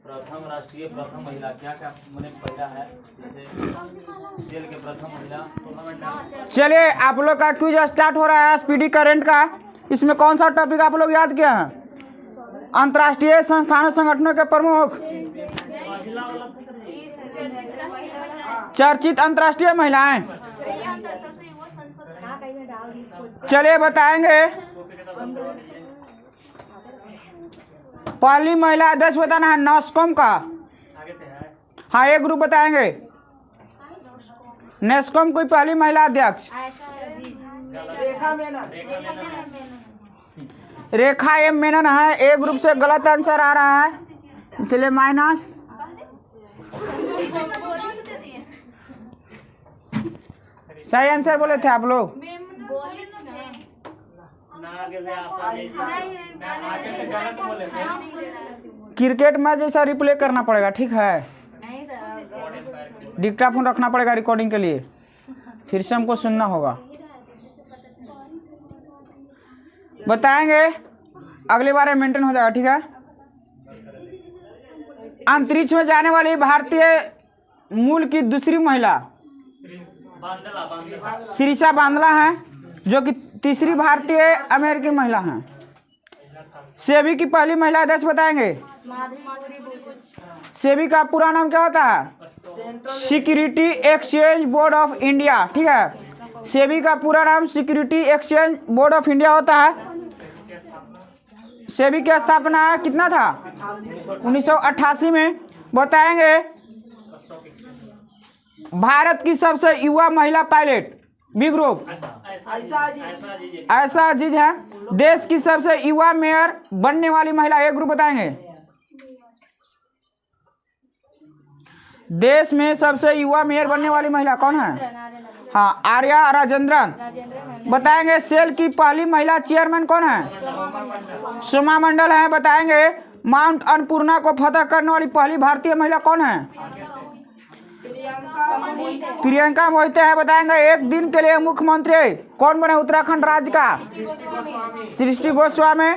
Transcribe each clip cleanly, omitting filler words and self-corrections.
प्रथम राष्ट्रीय प्रथम महिला क्या क्या मैंने पहला है, जैसे सेल के प्रथम महिला टूर्नामेंट। चलिए आप लोग का क्विज स्टार्ट हो रहा है स्पीडी करंट का। इसमें कौन सा टॉपिक आप लोग याद किया है? अंतर्राष्ट्रीय संस्थानों संगठनों के प्रमुख चर्चित अंतर्राष्ट्रीय महिलाएं। चलिए बताएंगे। पहली महिला अध्यक्ष बताना है नॉस्कॉम का। हाँ एक ग्रुप बताएंगे। नेस्कॉम कोई पहली महिला अध्यक्ष रेखा एम मेनन है। ए ग्रुप से गलत आंसर आ रहा है, इसलिए माइनस। सही आंसर बोले थे आप लोग। क्रिकेट मैच जैसा रिप्ले करना पड़ेगा, ठीक है? डिक्टाफोन रखना पड़ेगा रिकॉर्डिंग के लिए, फिर से हमको सुनना होगा। बताएंगे, अगली बार मेंटेन हो जाएगा, ठीक है? अंतरिक्ष में जाने वाली भारतीय मूल की दूसरी महिला शिरीषा बांदला है, जो कि तीसरी भारतीय अमेरिकी महिला हैं। सेबी की पहली महिला अध्यक्ष बताएंगे। सेबी का पूरा नाम क्या होता है? Security exchange board of India, ठीक है? सेबी का पूरा नाम security exchange board of India होता है। सेबी की स्थापना कितना था? 1988 में। बताएंगे भारत की सबसे युवा महिला पायलट बी ग्रुप आयशा अजीज है। देश की सबसे युवा मेयर बनने वाली महिला ए ग्रुप बताएंगे। देश में सबसे युवा मेयर बनने वाली महिला कौन है? हाँ आर्या राजेंद्रन। बताएंगे सेल की पहली महिला चेयरमैन कौन है? सोमा मंडल है। बताएंगे माउंट अन्नपूर्णा को फतह करने वाली पहली भारतीय महिला कौन है? प्रियंका मोहिते है। बताएंगे एक दिन के लिए मुख्यमंत्री कौन बने उत्तराखंड राज्य का? सृष्टि गोस्वामी।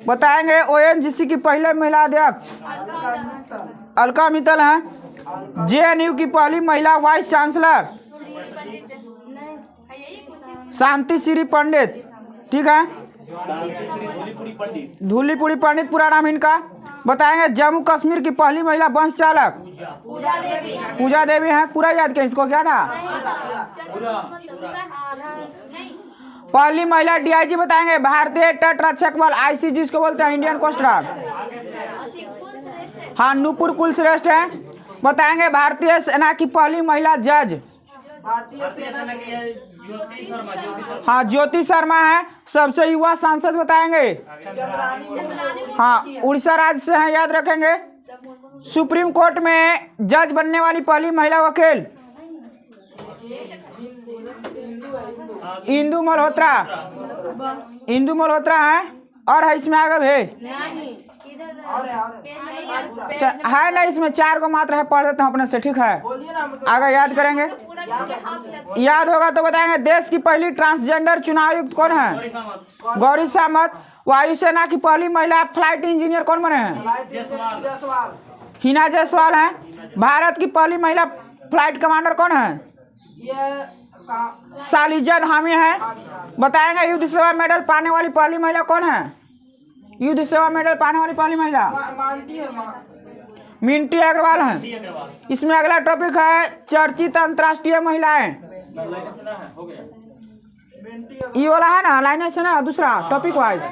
बताएंगे ओएनजीसी की पहले महिला अध्यक्ष अलका मित्तल हैं। जेएनयू की पहली महिला वाइस चांसलर शांति श्री पंडित, ठीक है? धूलीपुरी पंडित पूरा नाम इनका। बताएंगे जम्मू कश्मीर की पहली महिला बस चालक पूजा देवी है। पूरा याद किया, इसको क्या था? पहली महिला डीआईजी बताएंगे भारतीय तट रक्षक बल आईसीजी जिसको बोलते हैं इंडियन कोस्ट गार्ड। हाँ नूपुर कुलश्रेष्ठ है। बताएंगे भारतीय सेना की पहली महिला जज हाँ ज्योति शर्मा है। सबसे युवा सांसद बताएंगे हाँ उड़ीसा राज्य से हैं, याद रखेंगे। सुप्रीम कोर्ट में जज बनने वाली पहली महिला वकील इंदु मल्होत्रा। इंदु मल्होत्रा है और है इसमें आगे भी है ना, इसमें 4 को मात्र है, पढ़ देता हूँ अपने से, ठीक है? आगे याद करेंगे, याद होगा तो बताएंगे। देश की पहली ट्रांसजेंडर चुनाव आयुक्त कौन है? गौरी सामंत। वायुसेना की पहली महिला फ्लाइट इंजीनियर कौन बने हैं? हिना जायसवाल है। भारत की पहली महिला फ्लाइट कमांडर कौन है? शालिजा धामी है। बताएंगे युद्ध सेवा मेडल पाने वाली पहली महिला कौन है? युद्ध सेवा मेडल पाने वाली पहली महिला मिंटी अग्रवाल है। इसमें अगला टॉपिक है चर्चित अंतर्राष्ट्रीय महिलाएं। ये वाला है ना लाइन से ना, दूसरा टॉपिक वाइज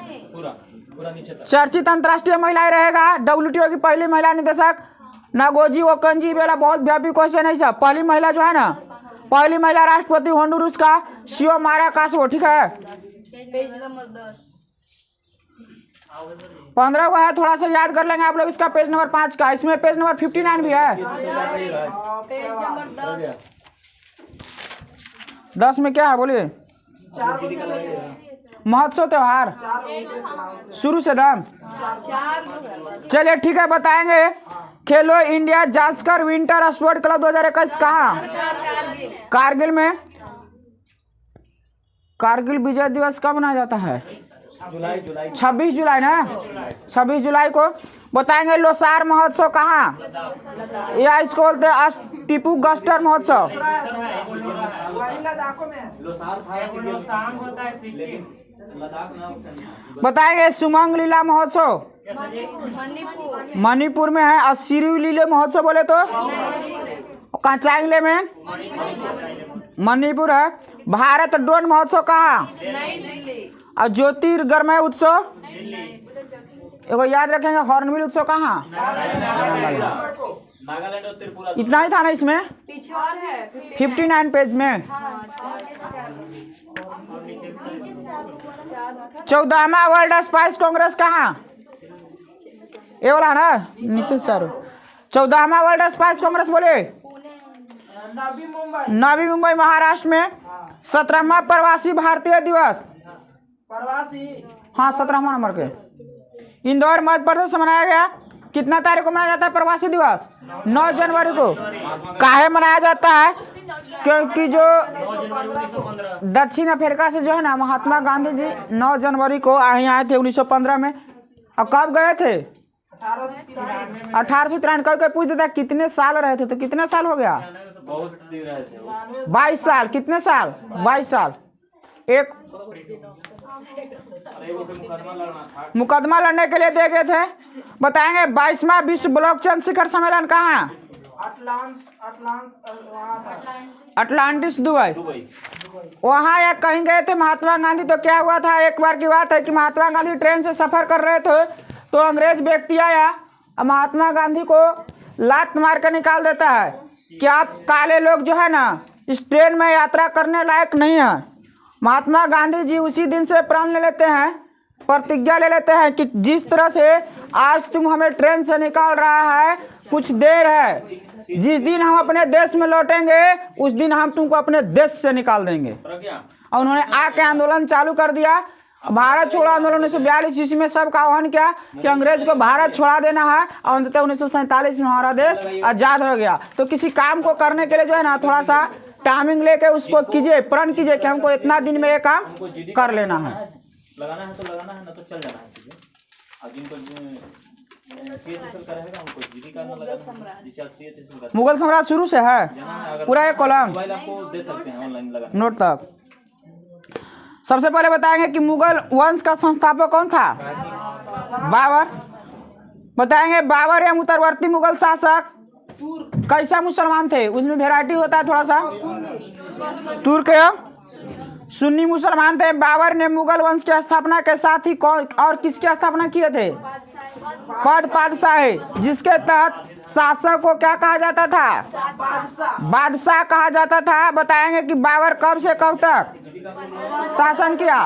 चर्चित अंतर्राष्ट्रीय महिलाएं रहेगा। WTO की पहली महिला निदेशक नागोजी ओकंजी बेला। बहुत व्यापी क्वेश्चन है सब। पहली महिला जो है ना, पहली महिला राष्ट्रपति होंडुरास का शियोमारा कास्ट्रो, ठीक है? 15 को है, थोड़ा सा याद कर लेंगे आप लोग। इसका पेज नंबर 5 का, इसमें पेज नंबर 59 भी है। 10 में क्या है बोलिए? महोत्सव त्योहार शुरू से दाम। चलिए ठीक है, बताएंगे खेलो India Zanskar winter sport club 2021 कहाँ? कारगिल में। कारगिल विजय दिवस कब मनाया जाता है? 26 जुलाई ना, 26 जुलाई को। बताएंगे लोसार महोत्सव कहाँ, या इसको बोलते हैं टीपू गस्टर महोत्सव। बताएंगे सुमंग लीला महोत्सव मणिपुर में है। और सिरू लीला महोत्सव बोले तो कहाँ, चांगले में मणिपुर है। भारत ड्रोन महोत्सव कहाँ, और ज्योतिर्गमय उत्सव एगो याद रखेंगे, हॉर्नबिल उत्सव कहाँ, नागालैंड और त्रिपुरा। इतना ही था ना इसमें, 59 पेज में। 14वां वर्ल्ड स्पाइस कांग्रेस कहाँ, ये वाला ना नीचे से चारों। 14वां वर्ल्ड स्पाइस कांग्रेस बोले नवी मुंबई महाराष्ट्र में। 17वां प्रवासी भारतीय दिवस, हाँ 17वां नंबर के, इंदौर मध्य प्रदेश से मनाया गया। कितना तारीख को मनाया जाता है प्रवासी दिवस, 9 जनवरी को। काहे मनाया जाता है, क्योंकि जो दक्षिण अफ्रीका से जो है ना महात्मा गांधी जी 9 जनवरी को यहाँ आए थे 1915 में। और कब गए थे, 1893। कोई पूछ देता कितने साल रहे थे, तो कितने साल हो गया, 22 साल। कितने साल, 22 साल। एक मुकदमा लड़ने के लिए दे गए थे। बताएंगे 22वां विश्व ब्लॉकचेन शिखर सम्मेलन कहाँ, अटलांटिस दुबई। वहाँ या कहीं गए थे महात्मा गांधी। तो क्या हुआ था, एक बार की बात है कि महात्मा गांधी ट्रेन से सफर कर रहे थे, तो अंग्रेज व्यक्ति आया और महात्मा गांधी को लात मार कर निकाल देता है कि आप काले लोग जो है ना इस ट्रेन में यात्रा करने लायक नहीं है। महात्मा गांधी जी उसी दिन से प्रण ले लेते हैं, प्रतिज्ञा ले लेते हैं कि जिस तरह से आज तुम हमें ट्रेन से निकाल रहा है, कुछ देर है, जिस दिन हम अपने देश में लौटेंगे उस दिन हम तुमको अपने देश से निकाल देंगे। और उन्होंने आके आंदोलन चालू कर दिया। भारत छोड़ो आंदोलन 1942 ईस्वी में सबका आह्वान किया कि अंग्रेज को भारत छोड़ा देना है। और अंततः 1947 में हमारा देश आजाद हो गया। तो किसी काम को करने के लिए जो है ना थोड़ा सा टाइमिंग लेके उसको कीजिए, प्रण कीजिए कि हमको इतना दिन में ये काम कर लेना है। लगाना है तो लगाना है, ना तो चल जाना है चीजें। और जिनको मुगल सम्राट शुरू से है पूरा एक कॉलम, आपको दे सकते हैं ऑनलाइन लगा नोट तक। सबसे पहले बताएंगे कि मुगल वंश का संस्थापक कौन था, बाबर। बताएंगे बाबर एवं उत्तरवर्ती मुगल शासक कैसा मुसलमान थे, उसमें वैरायटी होता है थोड़ा सा। तुर्क सुन्नी मुसलमान थे। बाबर ने मुगल वंश की स्थापना के साथ ही कौन और किसकी स्थापना किए थे, पादशाही, जिसके तहत शासक को क्या कहा जाता था, बादशाह कहा जाता था। बताएंगे कि बाबर कब से कब तक शासन किया,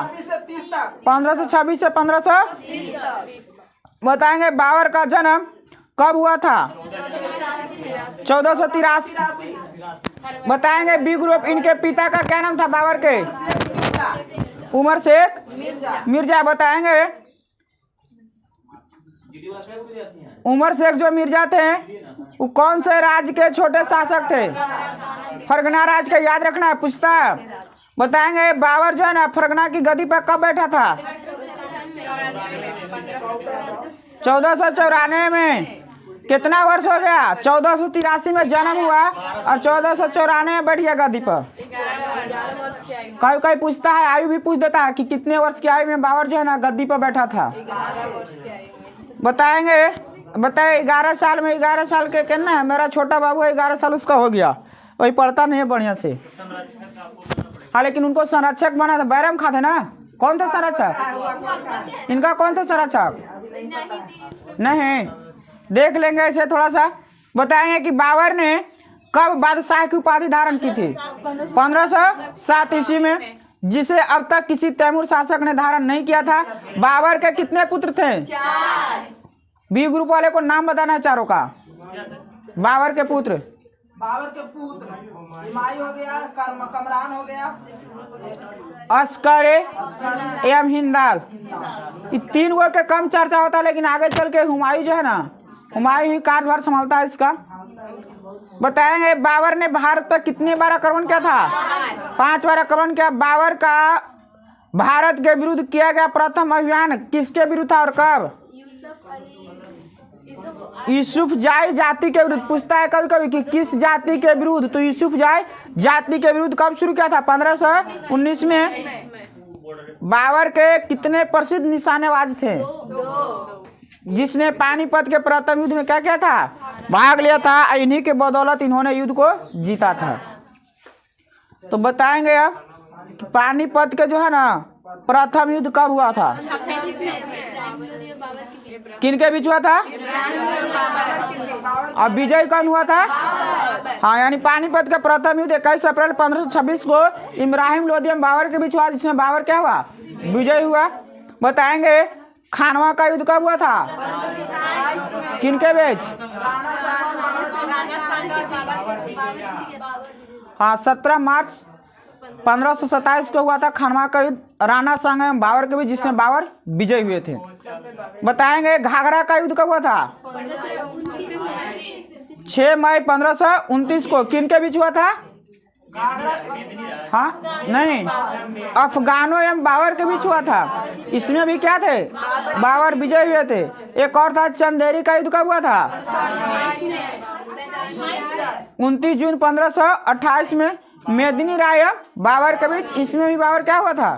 1526 से 1530। बताएंगे बाबर का जन्म कब हुआ था, 1483। बताएंगे बी ग्रुप, इनके पिता का क्या नाम था बाबर के, उमर शेख मिर्जा। बताएंगे उमर शेख जो मिर्जा थे वो कौन से राज्य के छोटे शासक थे, फरगना राज्य का, याद रखना है, पूछता है। बताएंगे बाबर जो है ना फरगना की गद्दी पर कब बैठा था, 1494 में। कितना वर्ष हो गया, 1483 में जन्म हुआ और 1494 में बैठ गया गद्दी पर। कोई पूछता है, आयु भी पूछ देता है कि कितने वर्ष की आयु में बाबर जो है ना गद्दी पर बैठा था। बताएंगे, बताए 11 साल में, 11 साल के कहना है, मेरा छोटा बाबू है 11 साल उसका हो गया, वही पढ़ता नहीं है बढ़िया से। हाँ लेकिन उनको संरक्षक बना था, बैरम खा थे ना, कौन थे संरक्षक, इनका कौन थे संरक्षक, नहीं देख लेंगे ऐसे थोड़ा सा। बताएंगे कि बाबर ने कब बादशाह की उपाधि धारण की थी, 1507 ईस्वी में, जिसे अब तक किसी तैमूर शासक ने धारण नहीं किया था। बाबर के कितने पुत्र थे, 4। बी ग्रुप वाले को नाम बताना है चारों का। बाबर के पुत्र, हुमायूं हो गया, कमरान हो गया, अस्कर एवं हिंदाल। ये 3 गो के कम चर्चा होता है, लेकिन आगे चल के हुमायूं जो है ना, हुमायूं ही कार्यभार संभालता है इसका। बताएंगे बाबर ने भारत पर कितनी बार आक्रमण किया था, 5 बार आक्रमण किया। बाबर का भारत के विरुद्ध किया गया प्रथम अभियान किसके विरुद्ध था और कब? यूसुफ जाई जाति के विरुद्ध। पूछता है कभी कभी कि किस जाति के विरुद्ध, तो यूसुफ जाई जाति के विरुद्ध कब शुरू किया था? 1519 में। बाबर के कितने प्रसिद्ध निशानेबाज थे? जिसने पानीपत के प्रथम युद्ध में क्या किया था? भाग लिया था। इन्हीं के बदौलत इन्होंने युद्ध को जीता था। तो बताएंगे अब कि पानीपत के जो है ना प्रथम युद्ध कब हुआ था? किन के बीच हुआ था? अब विजय कौन हुआ था? हाँ, यानी पानीपत का प्रथम युद्ध 21 अप्रैल 1526 को इब्राहिम लोदी एवं बाबर के बीच हुआ, जिसमें बाबर क्या हुआ? विजय हुआ। बताएंगे खानवा का युद्ध कब हुआ था? किन के बीच? हाँ, 17 मार्च 1527 को हुआ था खानवा का युद्ध राणा सांगा एवं बाबर के बीच, जिसमें बाबर विजय हुए थे। बताएंगे घाघरा का युद्ध कब हुआ था? 6 मई 1529 को। किन के बीच हुआ था? हाँ नहीं, अफगानों एवं बाबर के बीच हुआ था। इसमें भी क्या थे? बाबर विजय हुए थे। एक और था चंदेरी का युद्ध कब हुआ था? 29 जून 1528 में मेदिनी राय बाबर के बीच, इसमें भी बाबर क्या हुआ था?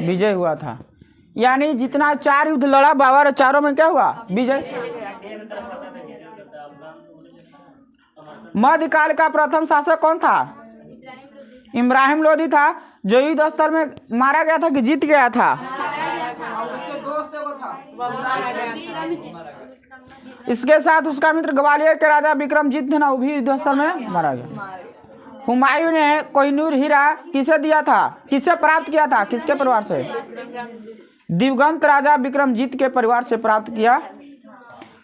विजय हुआ था। यानी जितना 4 युद्ध लड़ा बाबर, चारों में क्या हुआ? विजय। मध्यकाल का प्रथम शासक कौन था? इब्राहिम लोदी था, जो युद्ध स्थल में मारा गया था कि जीत गया था? इसके साथ उसका मित्र ग्वालियर के राजा विक्रमजीत थे ना, वो भी युद्ध स्थल में मारा गया। हुमायूं ने कोहिनूर हीरा किसे दिया था? किससे प्राप्त किया था? किसके परिवार से? दिवगंत राजा विक्रमजीत के परिवार से प्राप्त किया।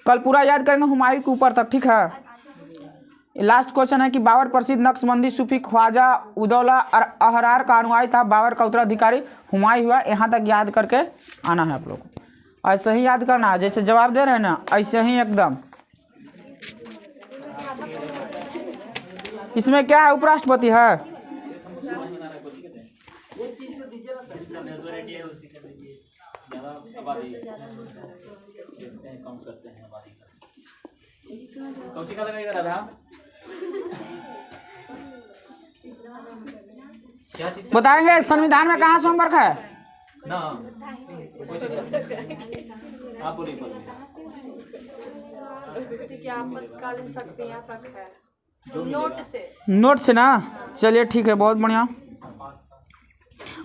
कल पूरा याद करेंगे हुमायूं के ऊपर तक, ठीक है। लास्ट क्वेश्चन है कि बाबर प्रसिद्ध नक्शबंदी सूफी ख्वाजा उदौला अहरार का अनुयायी था। बाबर का उत्तराधिकारी हुमायूं हुआ। यहाँ तक याद करके आना है आप लोग को। ऐसे ही याद करना है, जैसे जवाब दे रहे हैं ना ऐसे ही एकदम। इसमें क्या है? उपराष्ट्रपति है। बताएंगे संविधान में कहाँ से होमवर्क है? ना आप बोलिए। आपातकालीन शक्ति यहाँ तक है, नोट से ना। चलिए ठीक है, बहुत बढ़िया।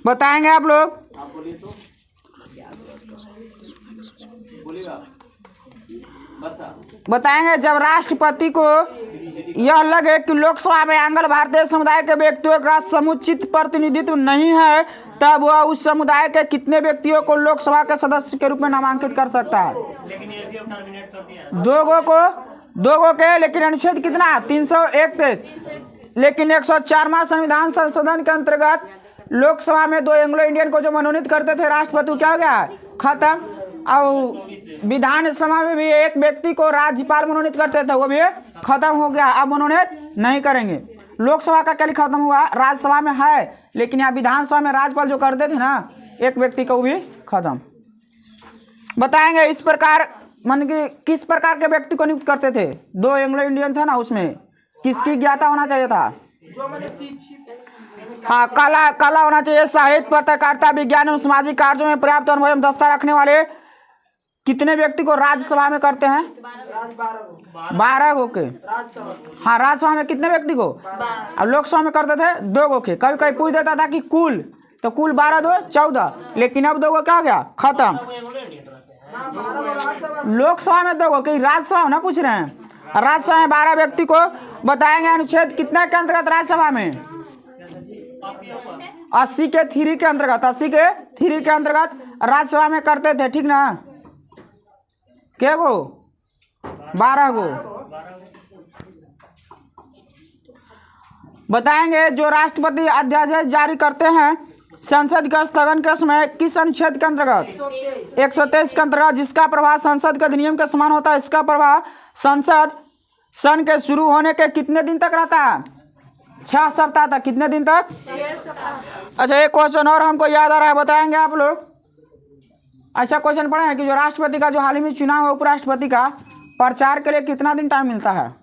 बताएंगे आप लोग। आप बोलिए तो बोलिएगा। बताएंगे जब राष्ट्रपति को यह लगे कि लोकसभा में आंग्ल भारतीय समुदाय के व्यक्तियों का समुचित प्रतिनिधित्व नहीं है, तब वह उस समुदाय के कितने व्यक्तियों को लोकसभा के सदस्य के रूप में नामांकित कर सकता है? दो गो के। लेकिन अनुच्छेद कितना? 331। लेकिन 104वां संविधान संशोधन के अंतर्गत लोकसभा में 2 एंग्लो इंडियन को जो मनोनीत करते थे राष्ट्रपति, क्या हो गया? खत्म। और विधानसभा में भी एक व्यक्ति को राज्यपाल मनोनीत करते थे, वो भी खत्म हो गया। अब मनोनीत नहीं करेंगे। लोकसभा का क्या खत्म हुआ? राज्यसभा में है, लेकिन यहाँ विधानसभा में राज्यपाल जो करते थे ना एक व्यक्ति को, वो भी खत्म। बताएंगे इस प्रकार मन के किस प्रकार के व्यक्ति को नियुक्त करते थे? 2 एंग्लो इंडियन थे ना, उसमें किसकी ज्ञाता होना चाहिए था? हाँ, कला होना चाहिए, साहित्य, पत्रकारिता, विज्ञान एवं सामाजिक कार्यों में पर्याप्त अनुभव एवं दक्षता रखने वाले कितने व्यक्ति को राज्यसभा में करते हैं? 12 गो के। हाँ, राज्यसभा में कितने व्यक्ति को? अब लोकसभा में करते थे 2 गो के। कभी कभी पूछ देता था कि कुल, तो कुल 12 2 14, लेकिन अब 2 गो क्या हो गया? खत्म। लोकसभा में 2 गो के, राज्यसभा ना पूछ रहे हैं। राज्यसभा में 12 व्यक्ति को। बताएंगे अनुच्छेद कितने के अंतर्गत राज्यसभा में? 80 के 3 के अंतर्गत। 80 के 3 के अंतर्गत राज्यसभा में करते थे, ठीक ना? क्या गो? 12 गो। बताएंगे जो राष्ट्रपति अध्यादेश जारी करते हैं संसद के स्थगन के समय किस अनुच्छेद के अंतर्गत? 123 के अंतर्गत, जिसका प्रभाव संसद के अधिनियम के समान होता है। इसका प्रभाव संसद सन के शुरू होने के कितने दिन तक रहता है? 6 सप्ताह तक। कितने दिन तक? 6 सप्ताह। अच्छा, एक क्वेश्चन और हमको याद आ रहा है, बताएंगे आप लोग। ऐसा क्वेश्चन पढ़ा है कि जो राष्ट्रपति का जो हाल ही में चुनाव है, उपराष्ट्रपति का प्रचार के लिए कितना दिन टाइम मिलता है?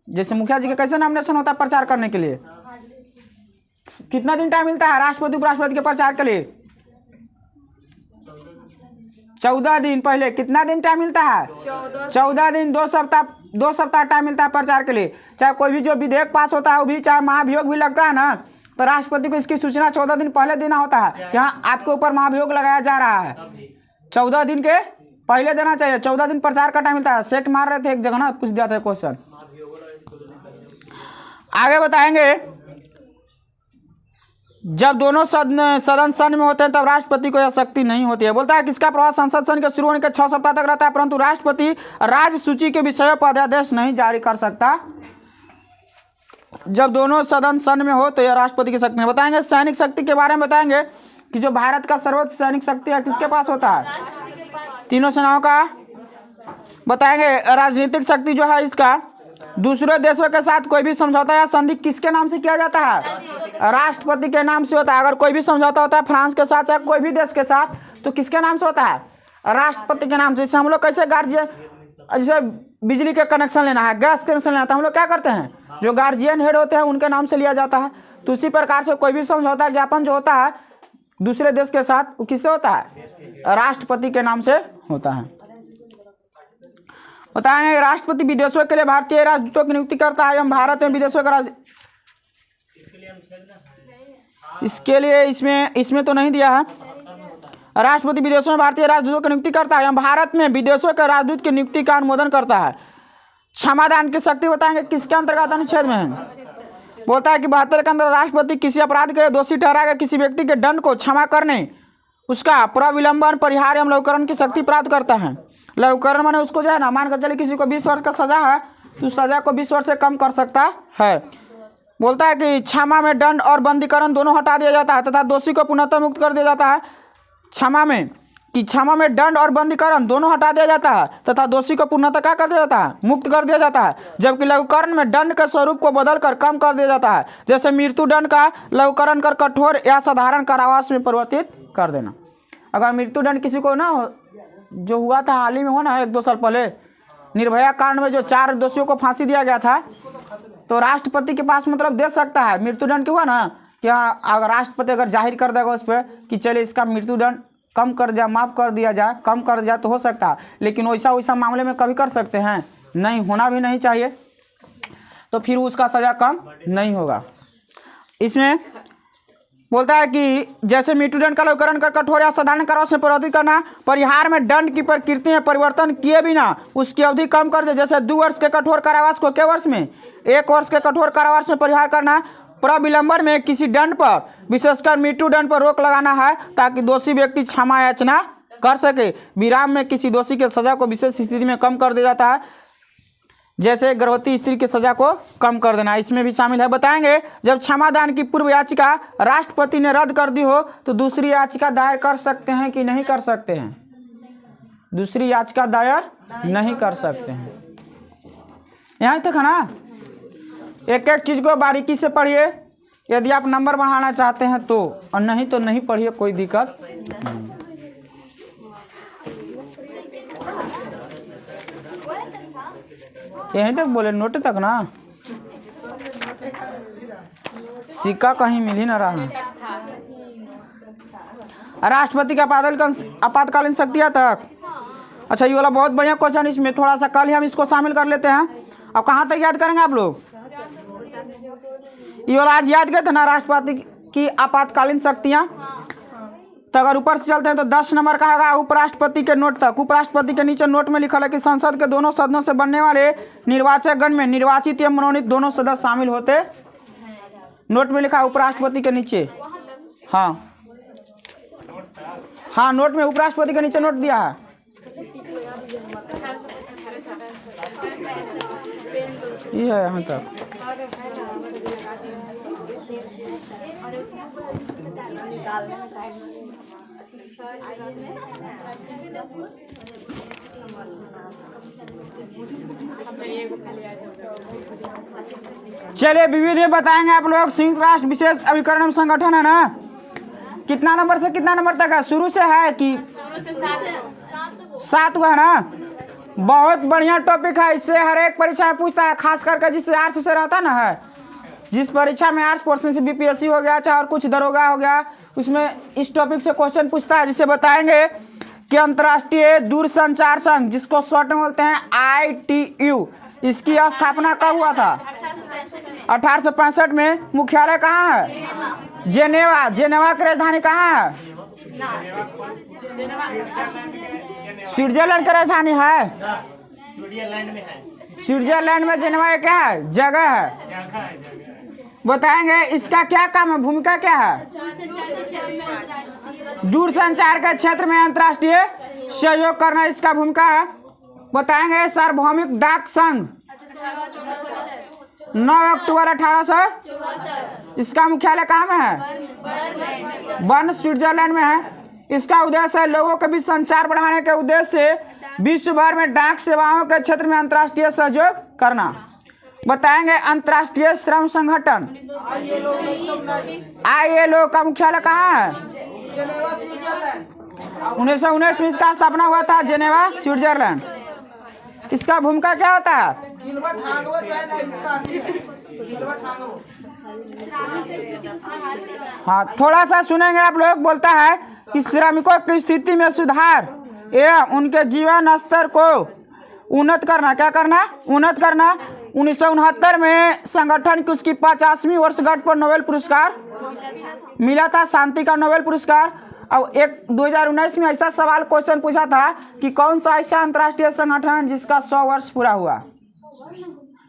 जैसे मुखिया जी का कैसे नॉमिनेशन होता है प्रचार करने के लिए, कितना दिन टाइम मिलता है राष्ट्रपति उपराष्ट्रपति के प्रचार के लिए? 14 दिन। पहले कितना दिन टाइम मिलता है? 14 दिन। 2 सप्ताह टाइम मिलता है प्रचार के लिए। चाहे कोई भी जो विधेयक पास होता है वो भी, चाहे महाभियोग भी लगता है ना, तो राष्ट्रपति को इसकी सूचना 14 दिन पहले देना होता है कि हाँ आपके ऊपर महाभियोग लगाया जा रहा है। 14 दिन के पहले देना चाहिए। 14 दिन प्रचार का टाइम मिलता है। सेट मार रहे थे एक जगह ना, पूछ दिया था क्वेश्चन। आगे बताएंगे, जब दोनों सदन सन में होते हैं तब राष्ट्रपति को यह शक्ति नहीं होती है। बोलता है किसका प्रभाव संसद सन के शुरू होने के 6 सप्ताह तक रहता है, परंतु राष्ट्रपति राज्य सूची के विषयों पर अध्यादेश नहीं जारी कर सकता। जब दोनों सदन सन में हो तो यह राष्ट्रपति की शक्ति नहीं। बताएंगे सैनिक शक्ति के बारे में, बताएंगे कि जो भारत का सर्वोच्च सैनिक शक्ति है किसके पास होता है? तीनों सेनाओं का। बताएंगे राजनीतिक शक्ति जो है इसका, दूसरे देशों के साथ कोई भी समझौता या संधि किसके नाम से किया जाता है? राष्ट्रपति के नाम से होता है। अगर कोई भी समझौता होता है फ्रांस के साथ या कोई भी देश के साथ, तो किसके नाम से होता है? राष्ट्रपति के नाम से। इससे हम लोग कैसे गार्जियन, जैसे बिजली के कनेक्शन लेना है, गैस कनेक्शन लेना है, तो हम लोग क्या करते हैं, जो गार्जियन हेड होते हैं उनके नाम से लिया जाता है। तो उसी प्रकार से कोई भी समझौता ज्ञापन जो होता है दूसरे देश के साथ, वो किससे होता है? राष्ट्रपति के नाम से होता है। बताएंगे राष्ट्रपति विदेशों के लिए भारतीय राजदूतों की नियुक्ति करता है एवं भारत में विदेशों का इसके लिए इसमें तो नहीं दिया है। राष्ट्रपति विदेशों में भारतीय राजदूतों की नियुक्ति करता है एवं भारत में विदेशों के राजदूत की नियुक्ति का अनुमोदन करता है। क्षमादान की शक्ति बताएंगे किसके अंतर्गत अनुच्छेद में है? बोलता है कि 72 के अंदर राष्ट्रपति किसी अपराध के लिए दोषी ठहराकर किसी व्यक्ति के दंड को क्षमा करने, उसका प्रविलंबन, परिहार एवं लघुकरण की शक्ति प्राप्त करता है। लघुकरण माने उसको जो है ना, मान कर चले किसी को 20 वर्ष का सजा है तो सजा को 20 वर्ष से कम कर सकता है। बोलता है कि क्षमा में दंड और बंदीकरण दोनों हटा दिया जाता है तथा दोषी को पुनः मुक्त कर दिया जाता है। क्षमा में दंड और बंदीकरण दोनों हटा दिया जाता है तथा दोषी को पूर्णतः क्या कर दिया जाता है? मुक्त कर दिया जाता है। जबकि लघुकरण में दंड के स्वरूप को बदलकर कम कर दिया जाता है। जैसे मृत्यु दंड का लघुकरण कर कठोर या साधारण कारावास में परिवर्तित कर देना। अगर मृत्यु दंड किसी को ना, जो हुआ था हाल ही में हो ना 1-2 साल पहले, निर्भया कांड में जो 4 दोषियों को फांसी दिया गया था, तो राष्ट्रपति के पास मतलब दे सकता है। मृत्युदंड क्यों हुआ ना, क्या अगर राष्ट्रपति अगर जाहिर कर देगा उस पर कि चलिए इसका मृत्युदंड कम कर जाए, माफ़ कर दिया जाए, कम कर जाए, तो हो सकता है। लेकिन वैसा मामले में कभी कर सकते हैं नहीं, होना भी नहीं चाहिए, तो फिर उसका सज़ा कम नहीं होगा। इसमें बोलता है कि जैसे मृत्युदंड का लघुकरण कर कठोर या साधारण कारावास में परिवर्तित करना, परिहार में दंड की प्रकृति में परिवर्तन किए बिना उसकी अवधि कम कर दे। जैसे 2 वर्ष के कठोर कारावास को क्या वर्ष में, 1 वर्ष के कठोर कारावास में परिहार करना। प्रविलंबन में किसी दंड पर, विशेषकर मृत्यु दंड पर रोक लगाना है ताकि दोषी व्यक्ति क्षमा याचना कर सके। विराम में किसी दोषी के सजा को विशेष स्थिति में कम कर दिया जाता है, जैसे गर्भवती स्त्री की सजा को कम कर देना, इसमें भी शामिल है। बताएंगे जब क्षमादान की पूर्व याचिका राष्ट्रपति ने रद्द कर दी हो तो दूसरी याचिका दायर कर सकते हैं कि नहीं कर सकते हैं? दूसरी याचिका दायर नहीं कर सकते हैं। यहाँ तक है ना। एक एक चीज को बारीकी से पढ़िए यदि आप नंबर बढ़ाना चाहते हैं तो, और नहीं तो नहीं पढ़िए, कोई दिक्कत नहीं। यहीं तक बोले, नोट तक ना, सिक्का कहीं मिल ही ना रहा। राष्ट्रपति का आपातकालीन शक्तियां तक। अच्छा, ये वाला बहुत बढ़िया क्वेश्चन, इसमें थोड़ा सा कल ही हम इसको शामिल कर लेते हैं। अब कहाँ तक याद करेंगे आप लोग? ये वाला आज याद गए थे ना, राष्ट्रपति की आपातकालीन शक्तियां। तो अगर ऊपर से चलते हैं तो 10 नंबर का होगा उपराष्ट्रपति के नोट तक। उपराष्ट्रपति के नीचे नोट में लिखा है कि संसद के दोनों सदनों से बनने वाले निर्वाचक गण में निर्वाचित या मनोनीत दोनों सदस्य शामिल होते। नोट में लिखा है उपराष्ट्रपति के नीचे। हाँ, नोट में उपराष्ट्रपति के नीचे नोट दिया है। ये है यहाँ तक। चलिए विविध में बताएंगे आप लोग। संयुक्त राष्ट्र विशेष अभिकरण संगठन है ना, कितना नंबर से कितना नंबर तक है? शुरू से है कि 7 हुआ है ना? बहुत बढ़िया टॉपिक है, इससे हर एक परीक्षा में पूछता है, खास करके जिससे आर्ट्स से रहता ना है, जिस परीक्षा में आर्ट्स पोर्शन से बीपीएससी हो गया चाहे और कुछ दरोगा हो गया, उसमें इस टॉपिक से क्वेश्चन पूछता है। जिसे बताएंगे कि अंतर्राष्ट्रीय दूरसंचार संघ, जिसको शॉर्ट में बोलते हैं ITU, इसकी स्थापना कब हुआ था? 1865 में। मुख्यालय कहाँ है? जेनेवा। जेनेवा की राजधानी कहाँ है? स्विट्जरलैंड की राजधानी है। स्विट्जरलैंड में जेनेवा क्या है? जगह है। बताएंगे इसका क्या काम है, भूमिका क्या है? दूरसंचार के क्षेत्र में अंतर्राष्ट्रीय सहयोग करना इसका भूमिका है। बताएंगे सार्वभौमिक डाक संघ 9 अक्टूबर 1874, इसका मुख्यालय कहाँ में है? बर्न, स्विट्जरलैंड में है। इसका उद्देश्य है लोगों के बीच संचार बढ़ाने के उद्देश्य से विश्व भर में डाक सेवाओं के क्षेत्र में अंतर्राष्ट्रीय सहयोग करना। बताएंगे अंतर्राष्ट्रीय श्रम संगठन ILO का मुख्यालय कहाँ है? 1919 में इसका स्थापना हुआ था, जेनेवा, स्विट्जरलैंड। इसका भूमिका क्या होता है? हाँ, थोड़ा सा सुनेंगे आप लोग। बोलता है कि श्रमिकों की स्थिति में सुधार एवं उनके जीवन स्तर को उन्नत करना। क्या करना? उन्नत करना। 1969 में संगठन की उसकी 50वीं वर्षगांठ पर नोबेल पुरस्कार मिला था, शांति का नोबेल पुरस्कार। और 2019 में ऐसा सवाल क्वेश्चन पूछा था कि कौन सा ऐसा अंतर्राष्ट्रीय संगठन जिसका 100 वर्ष पूरा हुआ?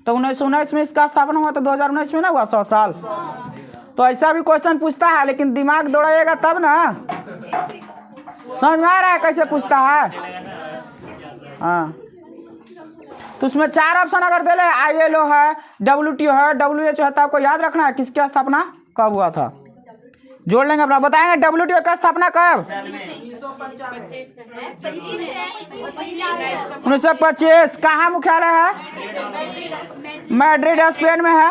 तो 1919 में इसका स्थापना हुआ, तो 2019 में ना हुआ 100 साल। तो ऐसा भी क्वेश्चन पूछता है, लेकिन दिमाग दौड़ाइएगा तब ना। समझ में आ रहा है कैसे पूछता है? हाँ, तो उसमें 4 ऑप्शन अगर दे ले, ILO है, WTO है, WHO है, तो आपको याद रखना है किसकी स्थापना कब हुआ था। जोड़ लेंगे अपना। बताएंगे WTO का स्थापना कब? 1925। कहाँ मुख्यालय है? मैड्रिड, स्पेन में है।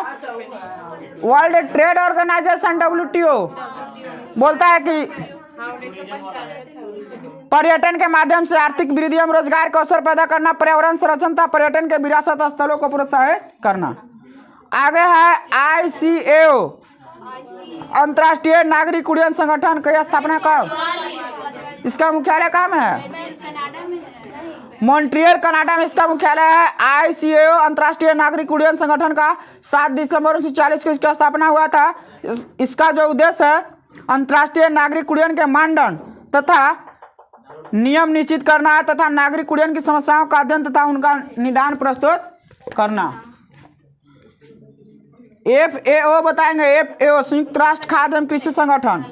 वर्ल्ड ट्रेड ऑर्गेनाइजेशन WTO बोलता है कि पर्यटन के माध्यम से आर्थिक वृद्धि एवं रोजगार के अवसर पैदा करना, पर्यावरण संरक्षण तथा पर्यटन के विरासत स्थलों को प्रोत्साहित करना। आगे है ICAO, अंतर्राष्ट्रीय नागरिक उड्डयन संगठन की स्थापना कब? इसका मुख्यालय कहाँ में है? मॉन्ट्रियल, कनाडा में इसका मुख्यालय है। ICAO अंतर्राष्ट्रीय नागरिक उड्डयन संगठन का 7 दिसंबर 1940 को इसका स्थापना हुआ था। इसका जो उद्देश्य है अंतर्राष्ट्रीय नागरिक उड्डयन के मानदंड तथा नियम निश्चित करना है तथा नागरिक उड्डयन की समस्याओं का अध्ययन तथा उनका निदान प्रस्तुत करना। FAO बताएंगे। FAO संयुक्त राष्ट्र खाद्य एवं कृषि संगठन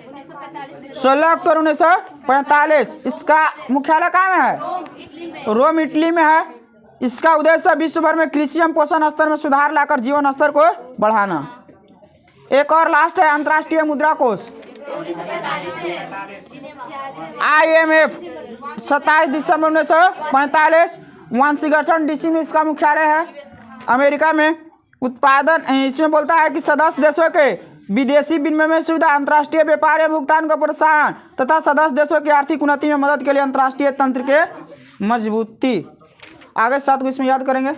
16 अक्टूबर 1945। इसका मुख्यालय कहाँ में है? रोम, इटली में है। इसका उद्देश्य विश्व भर में कृषि एवं पोषण स्तर में सुधार लाकर जीवन स्तर को बढ़ाना। एक और लास्ट है अंतर्राष्ट्रीय मुद्रा कोष IMF 27 दिसंबर 1945। वाशिंगटन DC में इसका मुख्यालय है, अमेरिका में। उत्पादन इसमें बोलता है कि सदस्य देशों के विदेशी विनिमय में सुविधा, अंतर्राष्ट्रीय व्यापार एवं भुगतान का प्रोत्साहन तथा सदस्य देशों की आर्थिक उन्नति में मदद के लिए अंतर्राष्ट्रीय तंत्र के मजबूती। आगे 7 को इसमें याद करेंगे।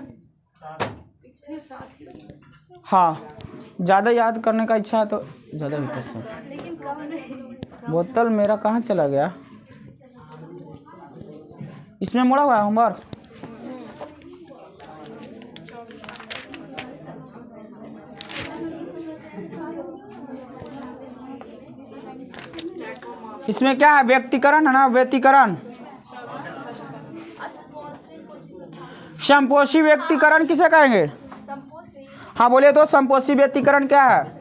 हाँ, ज़्यादा याद करने का इच्छा है तो ज़्यादा भी कर सकते। बोतल मेरा कहाँ चला गया? इसमें मोड़ा हुआ है होमवर्क। इसमें क्या है? व्यक्तिकरण है ना, व्यक्तिकरण। संपोषी व्यक्तिकरण किसे कहेंगे? हाँ बोलिए तो, संपोषी व्यक्तिकरण क्या है?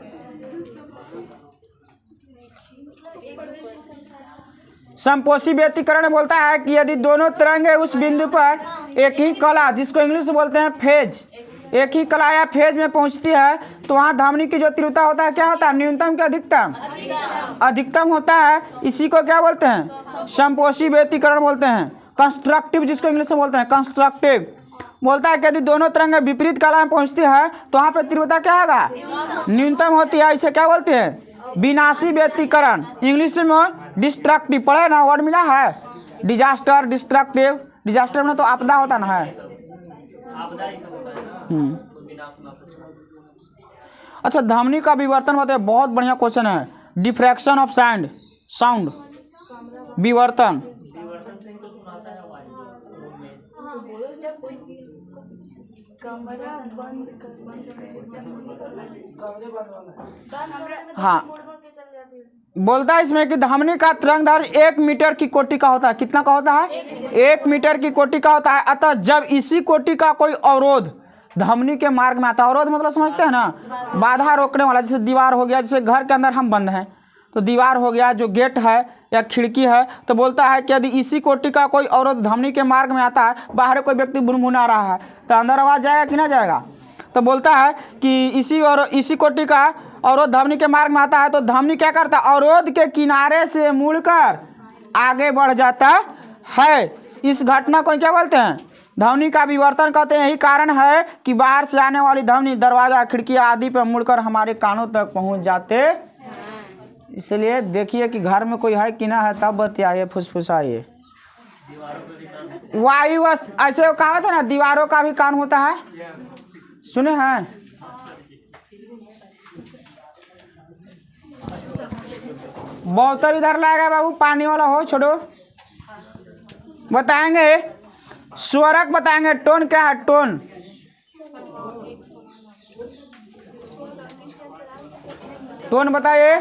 संपोषी व्यक्तिकरण बोलता है कि यदि दोनों तरंगे उस बिंदु पर एक ही कला, जिसको इंग्लिश में बोलते हैं फेज, एक ही कला या फेज में पहुंचती है, तो वहां ध्वनि की जो तीव्रता होता है क्या होता है? न्यूनतम क्या अधिकतम? अधिकतम होता है। इसी को क्या बोलते हैं? संपोषी व्यक्तिकरण बोलते हैं। कंस्ट्रक्टिव जिसको इंग्लिश में बोलते हैं कंस्ट्रक्टिव, बोलता है कि यदि दोनों तरंगें विपरीत काल में पहुंचती है तो वहाँ पे तीव्रता क्या होगा, न्यूनतम होती है। इसे क्या बोलते हैं, विनाशी व्यतिकरण, इंग्लिश में डिस्ट्रक्टिव। पढ़े ना, वर्ड मिला है डिजास्टर, डिस्ट्रक्टिव। डिजास्टर में तो आपदा होता ना है। अच्छा, ध्वनि का विवर्तन बताइए, बहुत बढ़िया क्वेश्चन है। डिफ्रैक्शन ऑफ साउंड, विवर्तन। कमरा बंद हाँ, बोलता है इसमें कि ध्वनि का तरंगदैर्घ्य 1 मीटर की कोटि का होता है। कितना का होता है, 1 मीटर की कोटि का होता है। अतः जब इसी कोटि का कोई अवरोध ध्वनि के मार्ग में आता है, अवरोध मतलब समझते हैं ना, बाधा रोकने वाला, जैसे दीवार हो गया, जैसे घर के अंदर हम बंद हैं तो दीवार हो गया, जो गेट है या खिड़की है, तो बोलता है कि यदि इसी कोटि का कोई अवरोध ध्वनि के मार्ग में आता है, बाहर कोई व्यक्ति बुनबुना रहा है तो अंदर आवाज जाएगा कि ना जाएगा। तो बोलता है कि इसी कोटि का अवरोध ध्वनि के मार्ग में आता है तो ध्वनि क्या करता है, अवरोध के किनारे से मुड़कर आगे बढ़ जाता है। इस घटना को क्या बोलते हैं, ध्वनि का विवर्तन कहते हैं। यही कारण है कि बाहर से आने वाली ध्वनि दरवाजा, खिड़की आदि पर मुड़कर हमारे कानों तक पहुंच जाते। इसलिए देखिए कि घर में कोई है कि ना है, तब बतियाइए, फुसफुसाइए। वायु ऐसे कहा था ना, दीवारों का भी कान होता है, सुने हैं। बोतल इधर लाएगा बाबू, पानी वाला हो, छोड़ो। बताएंगे स्वरक, बताएंगे टोन क्या है, टोन। टोन बताइए।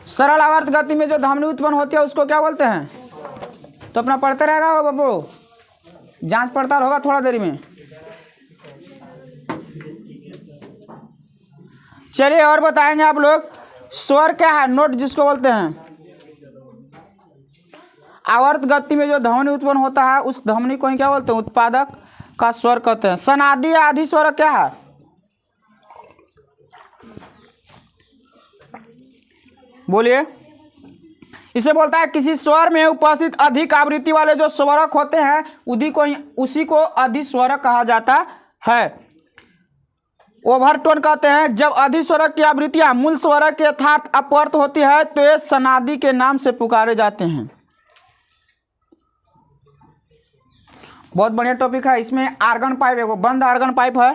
सरल आवर्त गति में जो ध्वनि उत्पन्न होती है उसको क्या बोलते हैं, तो अपना पढ़ते रहेगा हो बाबू, जांच पड़ताल होगा थोड़ा देरी में। चलिए और बताएंगे आप लोग, स्वर क्या है, नोट जिसको बोलते हैं। आवर्त गति में जो ध्वनि उत्पन्न होता है उस ध्वनि को ही क्या बोलते हैं, उत्पादक का स्वर कहते हैं। सनादि या आदि स्वर क्या है, बोलिए। इसे बोलता है किसी स्वर में उपस्थित अधिक आवृत्ति वाले जो स्वरक होते हैं उसी को अधिस्वरक कहा जाता है। ओवरटोन कहते हैं जब अधिस्वरक की आवृत्तियां मूल स्वरक के यथार्थ अपवर्त होती है तो ये सनादि के नाम से पुकारे जाते हैं। बहुत बढ़िया टॉपिक है। इसमें आर्गन पाइप, एक बंद आर्गन पाइप है,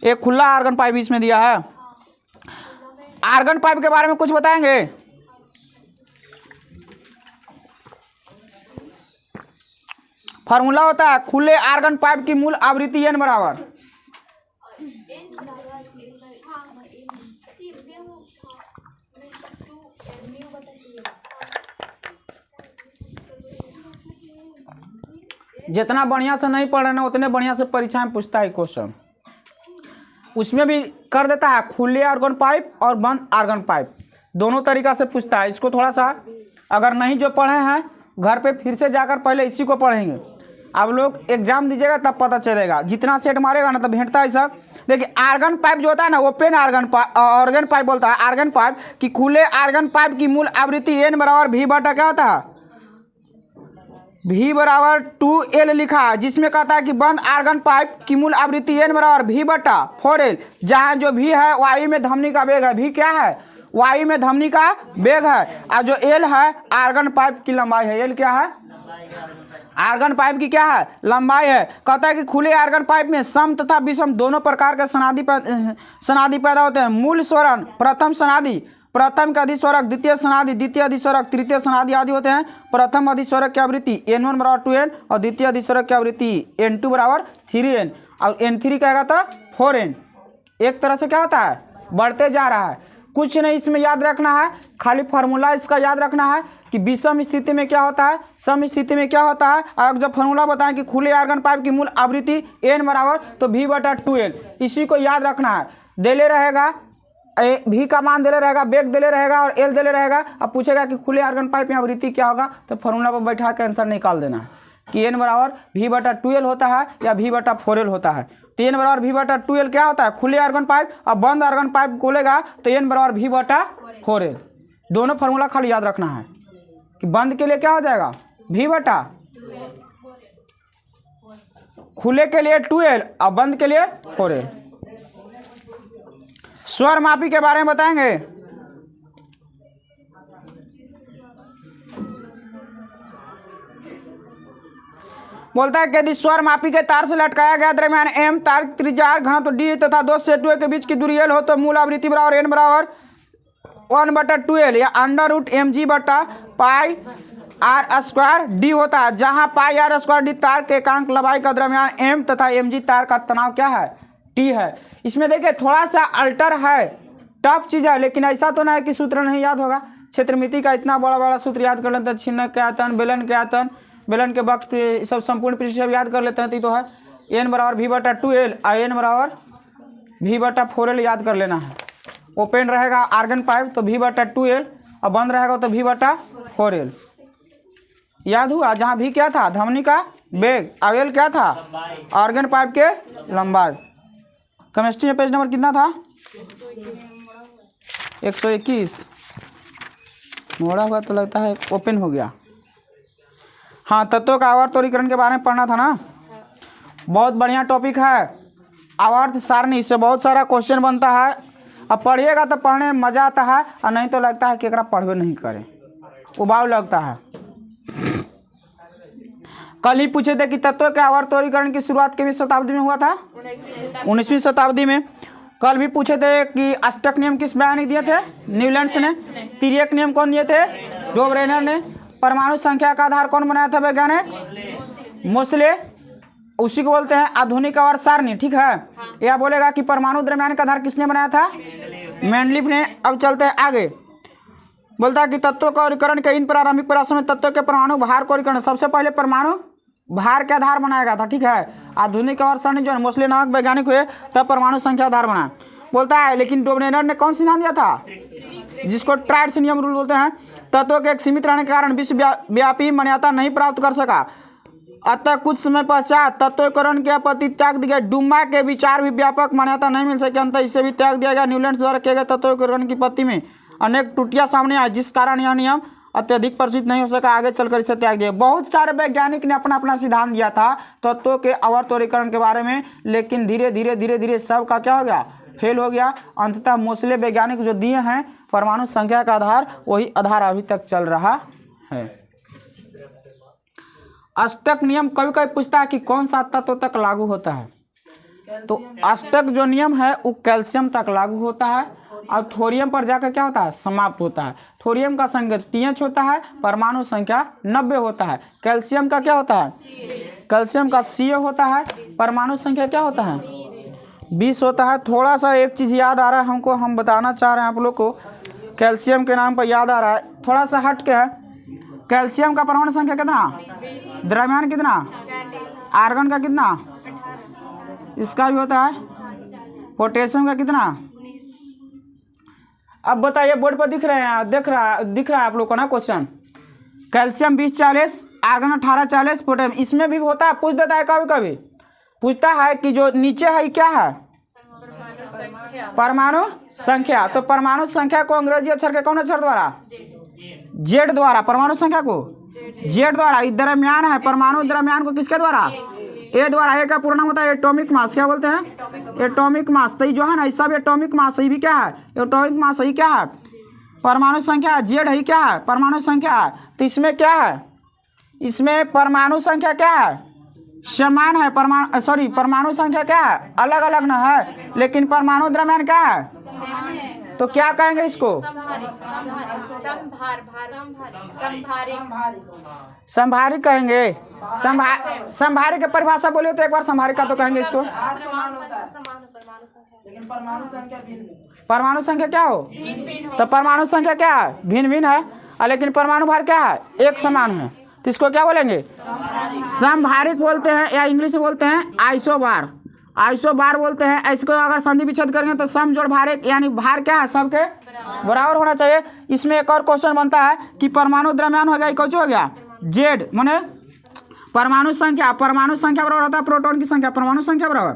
एक खुला आर्गन पाइप इसमें दिया है। आर्गन पाइप के बारे में कुछ बताएंगे। फार्मूला होता है खुले आर्गन पाइप की मूल आवृत्ति n बराबर जितना बढ़िया से नहीं पढ़ रहे ना उतने बढ़िया से परीक्षा में पूछता है क्वेश्चन। उसमें भी कर देता है खुले आर्गन पाइप और बंद आर्गन पाइप, दोनों तरीका से पूछता है। इसको थोड़ा सा अगर नहीं जो पढ़े हैं घर पे फिर से जाकर पहले इसी को पढ़ेंगे। आप लोग एग्जाम दीजिएगा तब पता चलेगा, जितना सेट मारेगा ना तब भेंटता है सब। देखिए आर्गन पाइप जो होता है ना, ओपन आर्गन पाइप बोलता है आर्गन पाइप कि खुले आर्गन पाइप की मूल आवृत्ति n बराबर v बटा क्या होता है, v बराबर 2L लिखा है, जिसमें कहता है कि बंद आर्गन पाइप की मूल आवृत्ति n बराबर v बटा 4L, जहाँ जो v है वायु में ध्वनि का वेग है। v क्या है, वायु में ध्वनि का वेग है, और जो L है आर्गन पाइप की लंबाई है। L क्या है, आर्गन पाइप की क्या है, लंबाई है। कहता है कि खुले आर्गन पाइप में सम तथा विषम दोनों प्रकार के सनादि पैदा होते हैं। मूल स्वरण, प्रथम सनादि, प्रथम के अधिस्वरक, द्वितीय सनादि, द्वितीय अधिस्वरक, तृतीय सनादि आदि होते हैं। प्रथम अधिस्वरक की आवृत्ति n1 बराबर 2n और द्वितीय अधिस्वरक की आवृत्ति n2 बराबर 3n और n3 कहेगा तो 4n। एक तरह से क्या होता है, बढ़ते जा रहा है। कुछ नहीं इसमें याद रखना है, खाली फार्मूला इसका याद रखना है कि विषम स्थिति में क्या होता है, सम स्थिति में क्या होता है। और जब फार्मूला बताएं कि खुले आर्गन पाइप की मूल आवृत्ति n बराबर तो v बटा 2l, इसी को याद रखना है। देले रहेगा v का मान देले रहेगा, वेग देले रहेगा और l देले रहेगा। अब पूछेगा कि खुले आर्गन पाइप में आवृत्ति क्या होगा, तो फार्मूला पर बैठा के आंसर निकाल देना है कि n बराबर v बटा 2l होता है या v बटा 4l होता है। तो n बराबर v बटा 2l क्या होता है, खुले आर्गन पाइप, और बंद आर्गन पाइप खोलेगा तो n बराबर v बटा 4l। दोनों फार्मूला खाली याद रखना है। कि बंद के लिए क्या हो जाएगा V बटा, खुले के लिए 2L और बंद के लिए 4L। स्वरमापी के बारे में बताएंगे। बोलता है कि यदि स्वरमापी के तार से लटकाया गया दरमियान M तार त्रिज्या घनत्व D तथा दो सेतुओं के बीच की दूरी L हो तो मूल आवृत्ति बराबर N बराबर 1/2L या √mg बटा पाई R स्क्वायर D होता है, जहां पाई R स्क्वायर D तार के एकांक लंबाई का दरमियान M तथा mg तार का तनाव क्या है T है। इसमें देखिए थोड़ा सा अल्टर है, टफ चीज है, लेकिन ऐसा तो ना है कि सूत्र नहीं याद होगा। क्षेत्रमिति का इतना बड़ा बड़ा सूत्र याद कर लेते हैं, छिन्नक के आयतन, बेलन के आयतन, बेलन के बक्स सब संपूर्ण पृष्ठ सब याद कर लेते हैं तो है N बराबर V बटा 2L और N बराबर V बटा 4L याद कर लेना है। ओपन रहेगा आर्गन पाइप तो V बटा 2L और बंद रहेगा तो V बटा 4L। याद हुआ, जहाँ V क्या था धमनी का वेग और L क्या था आर्गन पाइप के लंबाई। केमिस्ट्री में पेज नंबर कितना था 121, मोड़ा हुआ तो लगता है ओपन हो गया। हाँ, तत्वों का आवर्त त्वरीकरण के बारे में पढ़ना था ना, बहुत बढ़िया टॉपिक है। आवर्त सारणी से बहुत सारा क्वेश्चन बनता है, अब पढ़िएगा तो पढ़ने में मजा आता है और नहीं तो लगता है कि एकरा पढ़वे नहीं करे, उबाऊ लगता है। कल ही पूछे थे कि तत्वों के आवर्त त्वरीकरण की शुरुआत किस शताब्दी में हुआ था 19वीं शताब्दी में। कल भी पूछे थे कि अष्टक नियम किस वैज्ञानिक दिए थे न्यूलैंड्स ने। तिर्यक नियम कौन दिए थे डोब्रेनर ने। परमाणु संख्या का आधार कौन बनाया था वैज्ञानिक मोसले, उसी को बोलते हैं आधुनिक आवर्त सारणी। ठीक है, यह बोलेगा कि परमाणु द्रव्यमान का आधार किसने बनाया था मेंडलीफ ने। अब चलते हैं आगे, बोलता है कि तत्वों का वर्गीकरण के इन प्रारंभिक प्रयासों में तत्वों के परमाणु भार को वर्गीकरण सबसे पहले परमाणु भार के आधार बनाया गया था। ठीक है, आधुनिक आवर्त सारणी जो मोसले नामक वैज्ञानिक हुए तब परमाणु संख्या आधार बना। बोलता है लेकिन डोब्रेनर ने कौन सिद्धांत दिया था जिसको ट्राइड्स नियम रूल बोलते हैं। तत्वों के एक सीमित रहने के कारण विश्वव्यापी मान्यता नहीं प्राप्त कर सका, अतः कुछ समय पश्चात तत्वकरण की आपत्ति त्याग दी गई। डुम्बा के विचार भी व्यापक मान्यता नहीं मिल सके, अंत इसे भी त्याग दिया गया। न्यूलैंड्स द्वारा किए गए तत्वकरण की आपत्ति में अनेक त्रुटियां सामने आई, जिस कारण यह नियम अत्यधिक प्रसिद्ध नहीं हो सका, आगे चलकर इसे त्याग दिया। बहुत सारे वैज्ञानिक ने अपना अपना सिद्धांत दिया था तत्वों के आवर्त त्वरीकरण के बारे में, लेकिन धीरे धीरे धीरे धीरे सब का क्या हो गया फेल हो गया। अंततः मोसले वैज्ञानिक जो दिए हैं परमाणु संख्या का आधार, वही आधार अभी तक चल रहा है। अष्टक नियम कभी कभी पूछता है कि कौन सा तत्व तक लागू होता है, तो अष्टक जो नियम है वो कैल्शियम तक लागू होता है और थोरियम पर जाकर क्या होता है समाप्त होता है। थोरियम का संख्या TH होता है, परमाणु संख्या 90 होता है। कैल्शियम का क्या होता है कैल्शियम का Ca होता है, परमाणु संख्या क्या होता है 20 होता है। थोड़ा सा एक चीज़ याद आ रहा है हमको, हम बताना चाह रहे हैं आप लोग को, कैल्शियम के नाम पर याद आ रहा है, थोड़ा सा हट के है। कैल्शियम का परमाणु संख्या कितना, द्रव्यमान कितना, आर्गन का कितना, इसका भी होता है। पोटेशियम का कितना। अब बताइए बोर्ड पर दिख रहे हैं, दिख रहा है आप लोग को ना क्वेश्चन। कैल्शियम 20-40, आर्गन 18-40, पोटेशियम इसमें भी होता है, पूछ देता है कभी कभी, पूछता है कि जो नीचे है क्या है परमाणु संख्या। तो परमाणु संख्या को अंग्रेजी अक्षर के कौन अक्षर द्वारा जेड द्वारा, परमाणु संख्या को जेड द्वारा। द्रव्यमान है, परमाणु द्रव्यमान को किसके द्वारा ए द्वारा। ए का पूर्ण नाम होता है एटॉमिक मास, क्या बोलते हैं एटॉमिक मास। तो जो है ना सब एटॉमिक मास, ये भी क्या है एटॉमिक मास, यही क्या है परमाणु संख्या। जेड है क्या है परमाणु संख्या है। तो इसमें क्या है, इसमें परमाणु संख्या क्या है समान है, परमाणु संख्या क्या है अलग अलग ना है, लेकिन परमाणु द्रव्यमान क्या है। तो क्या कहेंगे इसको संभारी कहेंगे। संभारी की परिभाषा बोलिए तो एक बार संभारी का तो कहेंगे इसको। परमाणु संख्या क्या हो, तो परमाणु संख्या क्या है भिन्न भिन्न है, लेकिन परमाणु भार क्या है एक समान है। तो इसको क्या बोलेंगे समभारिक बोलते हैं, या इंग्लिश में बोलते हैं आइसोबार। आइसोबार बोलते हैं। इसको अगर संधि विच्छेद करेंगे तो सम जोड़ भार एक, यानी भार क्या है सबके बराबर होना चाहिए। इसमें एक और क्वेश्चन बनता है कि परमाणु द्रव्यमान हो गया, कौन हो गया जेड, माने परमाणु संख्या बराबर होता है प्रोटॉन की संख्या, परमाणु संख्या बराबर।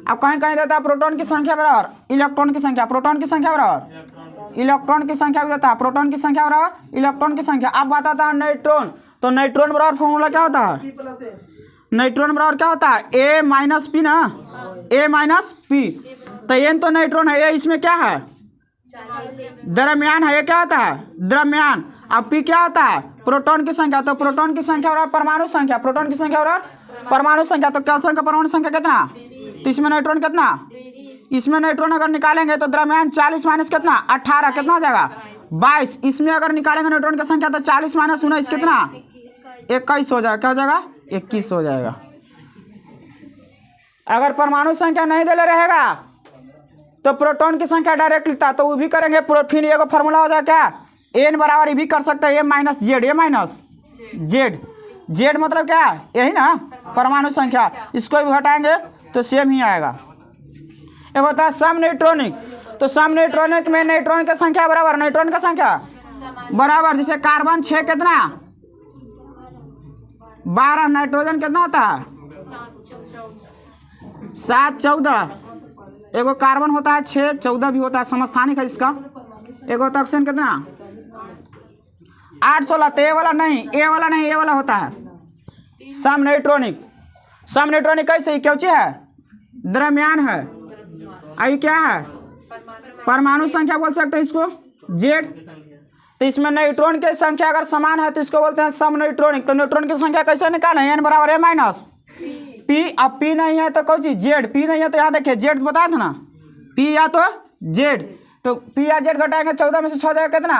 अब कहीं कहीं देता है प्रोटॉन की संख्या बराबर इलेक्ट्रॉन की संख्या, प्रोटॉन की संख्या बराबर इलेक्ट्रॉन की संख्या भी देता है, प्रोटॉन की संख्या बराबर इलेक्ट्रॉन की संख्या। अब बताता है नाइट्रोन, तो नाइट्रोन बराबर फॉर्मूला क्या होता है? नाइट्रोन बराबर क्या होता है? ए माइनस पी ना, ए माइनस पी। तो एन तो नाइट्रोन है, ये इसमें क्या है? द्रव्यमान है। ये क्या होता है? द्रव्यमान। अब पी क्या होता है? प्रोटॉन की संख्या। तो प्रोटॉन की संख्या बराबर परमाणु संख्या, प्रोटॉन की संख्या बराबर परमाणु संख्या। तो कैल्शियम का परमाणु संख्या कितना? तो इसमें नाइट्रोन कितना? इसमें नाइट्रोन अगर निकालेंगे तो द्रव्यमान 40 माइनस कितना? 18, कितना हो जाएगा? 22। इसमें अगर निकालेंगे नाइट्रोन की संख्या तो 40 माइनस 19 कितना? 21 हो जाएगा। क्या हो जाएगा? 21 हो जाएगा। अगर परमाणु संख्या नहीं दे रहेगा तो प्रोटॉन की संख्या डायरेक्ट लिखता, तो वो भी करेंगे। फिर ये फॉर्मूला हो जाएगा क्या? एन बराबर ये भी कर सकते हैं, ए माइनस जेड, ए माइनस जेड। जेड मतलब क्या है? यही ना, परमाणु संख्या। इसको भी हटाएंगे तो सेम ही आएगा। एक होता है सम न्यूट्रॉनिक, तो सम न्यूट्रॉनिक में न्यूट्रॉन की संख्या बराबर न्यूट्रॉन की संख्या बराबर, जैसे कार्बन 6 कितना? 12। नाइट्रोजन कितना होता है? 7 14। एगो कार्बन होता है 6 14 भी होता है, समस्थानिक है इसका। एक होता है ऑक्सीजन कितना? 8 16। तो ए वाला नहीं, ए वाला नहीं, ए वाला होता है सम न्यूट्रॉनिक। सम न्यूट्रॉनिक कैसे? क्यों चीज है? द्रव्यमान है। आई क्या है? परमाणु संख्या बोल सकते हैं इसको, जेड। तो इसमें न्यूट्रॉन की संख्या अगर समान है तो इसको बोलते हैं सम न्यूट्रॉनिक। तो न्यूट्रॉन की संख्या कैसे निकालें? एन बराबर ए माइनस पी। अब पी नहीं है तो कौन चीज? जेड। पी नहीं है तो यहाँ देखिए जेड बताया था ना, पी या तो जेड। तो पी या जेड घटाएंगे, 14 में से 6 जाएगा कितना?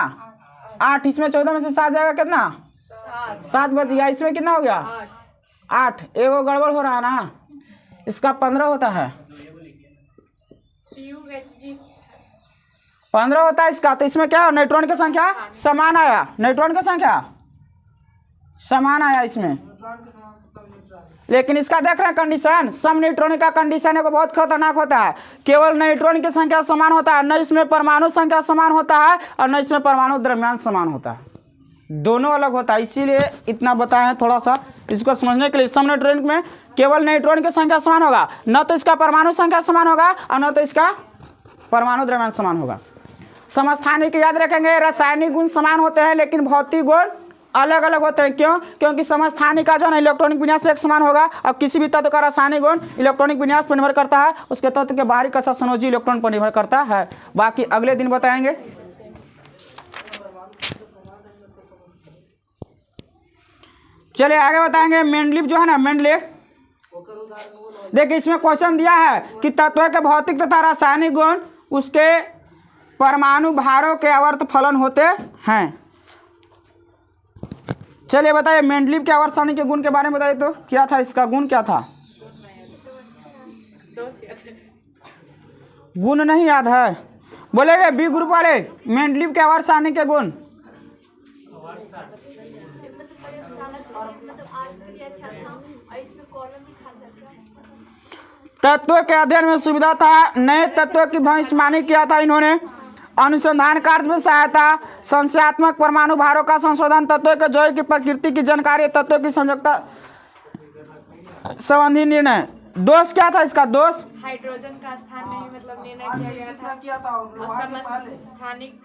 8। इसमें 14 में से 7 जाएगा कितना? 7 बच गया। इसमें कितना हो गया? 8। एगो गड़बड़ हो रहा है ना, इसका 15 होता है, 15 होता है इसका। तो इसमें क्या है? न्यूट्रॉन की संख्या समान आया, न्यूट्रॉन की संख्या समान आया इसमें। लेकिन इसका देख रहे हैं कंडीशन, सम न्यूट्रॉनिक का कंडीशन है वो बहुत खतरनाक होता है। केवल न्यूट्रॉन की संख्या समान होता है, न इसमें परमाणु संख्या समान होता है और न इसमें परमाणु द्रव्यमान समान होता है, दोनों अलग होता है। इसीलिए इतना बताया है थोड़ा सा इसको समझने के लिए। सम न्यूट्रॉनिक में केवल न्यूट्रॉन की संख्या समान होगा, न तो इसका परमाणु संख्या समान होगा और न तो इसका परमाणु द्रव्यमान समान होगा। समस्थानिक याद रखेंगे, रासायनिक गुण समान होते हैं लेकिन भौतिक गुण अलग अलग होते हैं। क्यों? क्योंकि समस्थानिक का जो है इलेक्ट्रॉनिक विन्यास एक समान होगा। अब किसी भी तत्व का रासायनिक गुण इलेक्ट्रॉनिक विन्यास पर निर्भर करता है, उसके तत्व के बाहरी कक्षा संयोजी इलेक्ट्रॉन पर निर्भर करता है। बाकी अगले दिन बताएंगे। चलिए आगे बताएंगे। मेंडलीव जो है ना, मेंडलीव, देखिए इसमें क्वेश्चन दिया है कि तत्व के भौतिक तथा रासायनिक गुण उसके परमाणु भारों के आवर्त फलन होते हैं। चलिए बताइए मेंडलीव के आवर्त सारणी के गुण के बारे में बताइए। तो क्या था इसका गुण? क्या था? गुण नहीं याद है? बोलेंगे बी ग्रुप वाले मेंडलीव के आवर्त सारणी के गुण। तत्व के अध्ययन में सुविधा था, नए तत्व की भविष्यवाणी किया था इन्होंने। अनुसंधान कार्य में सहायता, संख्यात्मक परमाणु भारों का संशोधन, तत्व के जैव की प्रकृति की जानकारी, तत्व की संयोजकता संबंधी निर्णय। दोष क्या था इसका? दोष हाइड्रोजन का स्थान नहीं मतलब निर्णय किया था और समस्थानिक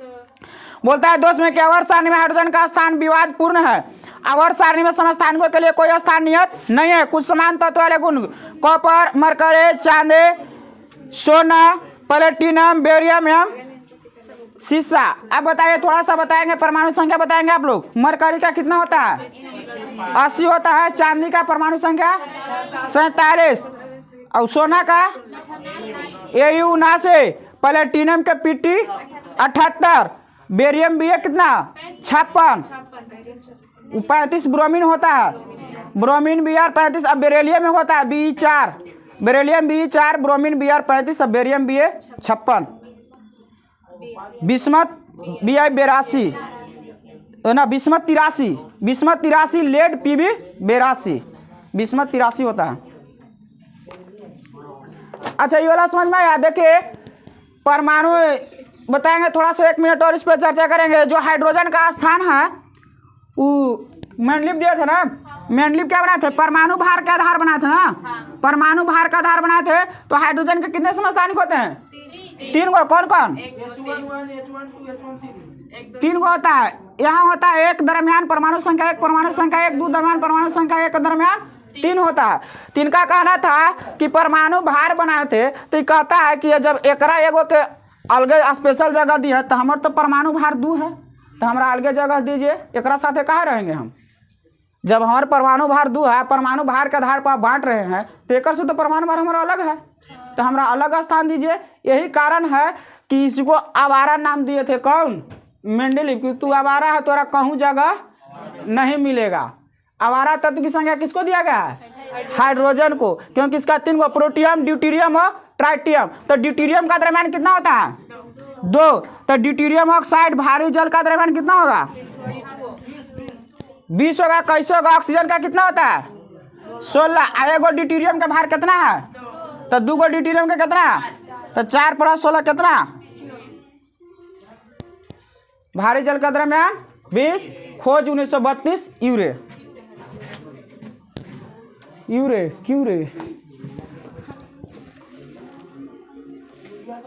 बोलता है दोष में कि आवर्त सारणी में हाइड्रोजन का स्थान विवादपूर्ण है। आवर्त सारणी में समस्थानिकों के लिए कोई स्थान नियत नहीं है। कुछ समान तत्व वाले गुण कॉपर, मरकरी, चांदी, सोना, प्लेटिनम, बेरियम एवं शीशा। अब बताइए, थोड़ा सा बताएंगे, परमाणु संख्या बताएंगे आप लोग। मरकरी का कितना होता है? 80 होता है। चांदी का परमाणु संख्या 47 और सोना का AU 79, प्लेटिनम के PT 78, बेरियम भी है कितना? 56, 35 ब्रोमीन होता है, ब्रोमीन Br 35। अब बेरिलियम में होता है Be4, beryllium Be4, bromine Br 35 और बेरियम Ba 56, बिस्मत Bi 82 ना, bismuth 83, bismuth 83, lead Pb 82, bismuth 83 होता है। अच्छा ये वाला समझ में आया? देखिए परमाणु बताएंगे थोड़ा सा, 1 मिनट और इस पर चर्चा करेंगे। जो हाइड्रोजन का स्थान है वो मेंडलीव दिए थे ना। मेंडलीव क्या बनाए थे? परमाणु भार का आधार बनाए थे ना, परमाणु भार का आधार बनाए थे। तो हाइड्रोजन के कितने समस्थानिक होते हैं? तीन गो कौन कौन? तीन गो होता है। यहाँ होता है एक दरमियान परमाणु संख्या एक, परमाणु संख्या एक, दो दरमियान परमाणु संख्या एक दरमियान तीन होता है। तीन का कहना था कि परमाणु भार बनाए थे, तो ये कहता है कि जब एकरा एगो के अलगे स्पेशल जगह दी है तो हमारे तो परमाणु भार दू है, तो हमारा अलगे जगह दीजिए, एकरा साथे कहाँ रहेंगे हम? जब हमारे परमाणु भार दू है, परमाणु भार के आधार पर बांट रहे हैं, तो एक से तो परमाणु भार हमारा अलग है, तो हमारा अलग स्थान दीजिए। यही कारण है कि इसको आवारा नाम दिए थे। कौन? मेंडेलीव। कि तू आवारा है, तोरा कहूँ जगह नहीं मिलेगा। आवारा तत्व की संख्या किसको दिया गया है? हाइड्रोजन को, क्योंकि इसका तीन गो प्रोटियम, ड्यूटेरियम और ट्राइटियम। तो ड्यूटेरियम का द्रव्यमान कितना होता है? 2। तो ड्यूटेरियम ऑक्साइड भारी जल का द्रव्यमान कितना होगा? 20 होगा। कैसे होगा? ऑक्सीजन का कितना होता है? 16। एगो ड्यूटेरियम का भार कितना है? तो 2 गो ड्यूटेरियम का कितना है? तो 4 + 16 कितना? भारी जल का द्रव्यमान 20। खोज 1932 यूरे।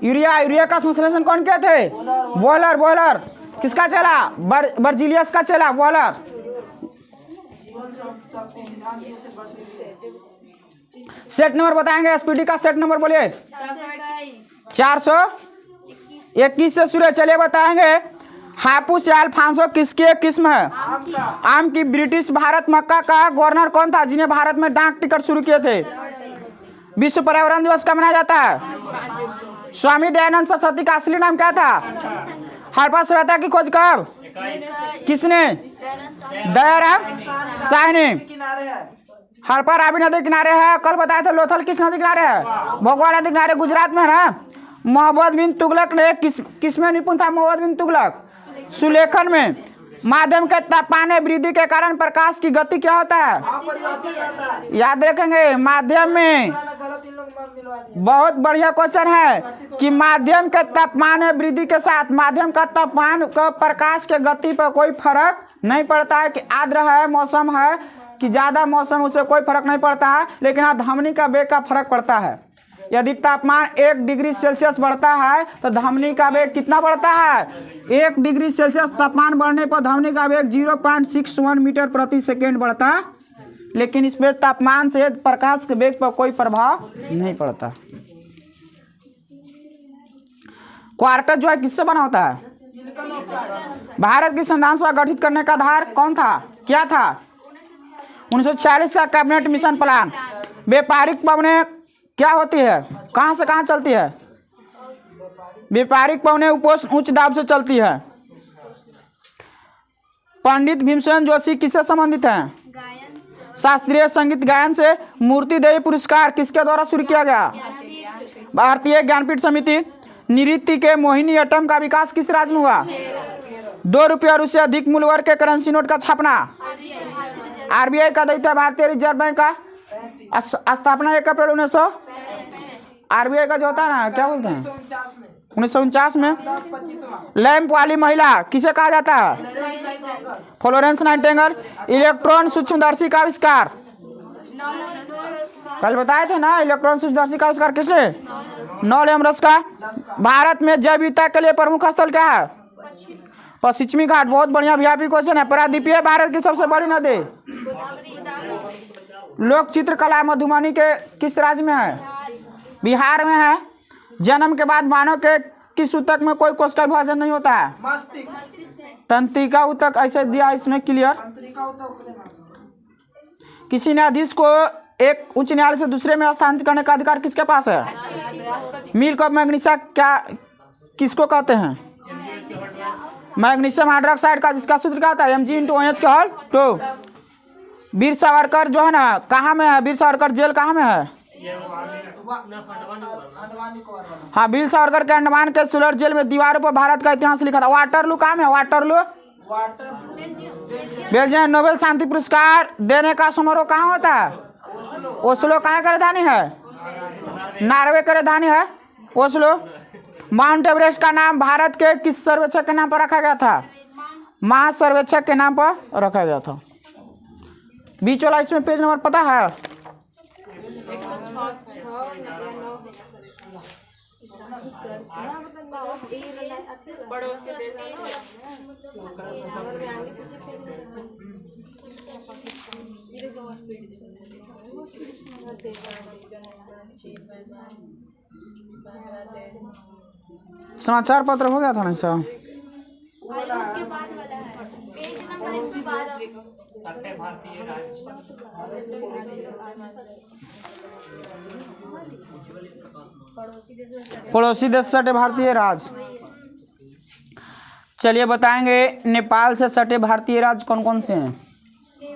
यूरिया का संश्लेषण कौन किए थे? बॉयलर। किसका चला? बर्जिलियस का चला बॉयलर। सेट नंबर बताएंगे। एसपीडी का सेट नंबर बोलिए। 421 से शुरू। चलिए बताएंगे। हापुस या अल्फांसो किसकी एक किस्म है? आम की। ब्रिटिश भारत मक्का का गवर्नर कौन था जिन्हें भारत में डाक टिकट शुरू किए थे? विश्व पर्यावरण दिवस कब मनाया जाता है? स्वामी दयानंद सरस्वती का असली नाम क्या था? हड़प्पा सभ्यता की खोज कब? किसने? दयाराम साहनी। हड़प्पा रावी नदी किनारे है। कल बताया था। लोथल किस नदी किनारे है? भगवा नदी किनारे, गुजरात में है ना। मोहम्मद बिन तुगलक ने किसमें निपुण था? मोहम्मद बिन तुगलक सुलेखन में। माध्यम के तापमान में वृद्धि के कारण प्रकाश की गति क्या होता है? याद रखेंगे माध्यम में। बहुत बढ़िया क्वेश्चन है कि माध्यम के तापमान में वृद्धि के साथ माध्यम का तापमान का प्रकाश के गति पर कोई फर्क नहीं पड़ता है। कि आर्द्र है मौसम है कि ज्यादा मौसम, उससे कोई फर्क नहीं पड़ता है। लेकिन हाँ, धमनी का वेग का फर्क पड़ता है। यदि तापमान 1 डिग्री सेल्सियस बढ़ता है तो धमनी का वेग कितना बढ़ता है? 1 डिग्री सेल्सियस तापमान बढ़ने पर धमनी का वेग 0.61 मीटर प्रति सेकेंड बढ़ता है। लेकिन इसमें तापमान से प्रकाश के वेग पर कोई प्रभाव नहीं पड़ता। क्वार्टर जो है किससे बना होता है? भारत की संविधान सभा गठित करने का आधार कौन था? क्या था? 1946 का कैबिनेट मिशन प्लान। व्यापारिक पवनें क्या होती है? कहां से कहां चलती है? व्यापारिक पवनें उपोष्ण उच्च दाब से चलती है। पंडित भीमसेन जोशी किससे संबंधित हैं? शास्त्रीय संगीत गायन से। मूर्ति देवी पुरस्कार किसके द्वारा शुरू किया गया? भारतीय ज्ञानपीठ समिति। नृत्य के मोहिनी एटम का विकास किस राज्य में हुआ? 2 रुपये और उससे अधिक मूल्य वर्ग के करेंसी नोट का छापना। आरबीआई का दायित्व है। भारतीय रिजर्व बैंक का स्थापना 1 अप्रैल 1900। आरबीआई का जो होता है ना, क्या बोलते हैं, 1949 में। लैंप वाली महिला किसे कहा जाता है? Florence Nightingale. इलेक्ट्रॉन सूक्ष्मदर्शी का आविष्कार कल बताए थे ना। इलेक्ट्रॉन सूक्ष्मदर्शी का आविष्कार किसने? नॉल एमरस का। भारत में जैव विविधता के लिए प्रमुख स्थल क्या है? पश्चिमी घाट। बहुत बढ़िया वीआईपी क्वेश्चन है। प्रायद्वीपीय भारत की सबसे बड़ी नदी? लोक चित्रकला मधुबनी के किस राज्य में है? बिहार में है। जन्म के बाद मानव के किस ऊतक में कोई कोशिका विभाजन नहीं होता है? तंत्रिका ऊतक। ऐसे दिया इसमें क्लियर। किसी न्यायाधीश को एक उच्च न्यायालय से दूसरे में स्थानांतरित करने का अधिकार किसके पास है? मिल्क ऑफ मैग्नीशिया क्या किसको कहते हैं? मैग्नीशियम हाइड्रोक्साइड का, जिसका सूत्र क्या होता है? Mg/OH²। वीर सावरकर जो है ना, कहाँ में है? वीर सावरकर जेल कहाँ में है? हाँ, वीर सावरकर के अंडमान के सुलर जेल में दीवारों पर भारत का इतिहास लिखा था। वाटरलू कहाँ में है? Waterloo Belgium. नोबेल शांति पुरस्कार देने का समारोह कहाँ होता है? ओस्लो। कहाँ की राजधानी है? नॉर्वे की राजधानी है ओस्लो। माउंट एवरेस्ट का नाम भारत के किस सर्वेक्षक के नाम पर रखा गया था? महासर्वेक्षक के नाम पर रखा गया था। बीच वाला इसमें पेज नंबर पता है? पड़ोसी देश समाचार पत्र हो गया था ना सब। के बाद वाला है पेज नंबर 112 सट्टे भारतीय राज्य पड़ोसी देश से सटे भारतीय राज्य। चलिए बताएंगे नेपाल से सटे भारतीय राज्य कौन कौन से हैं।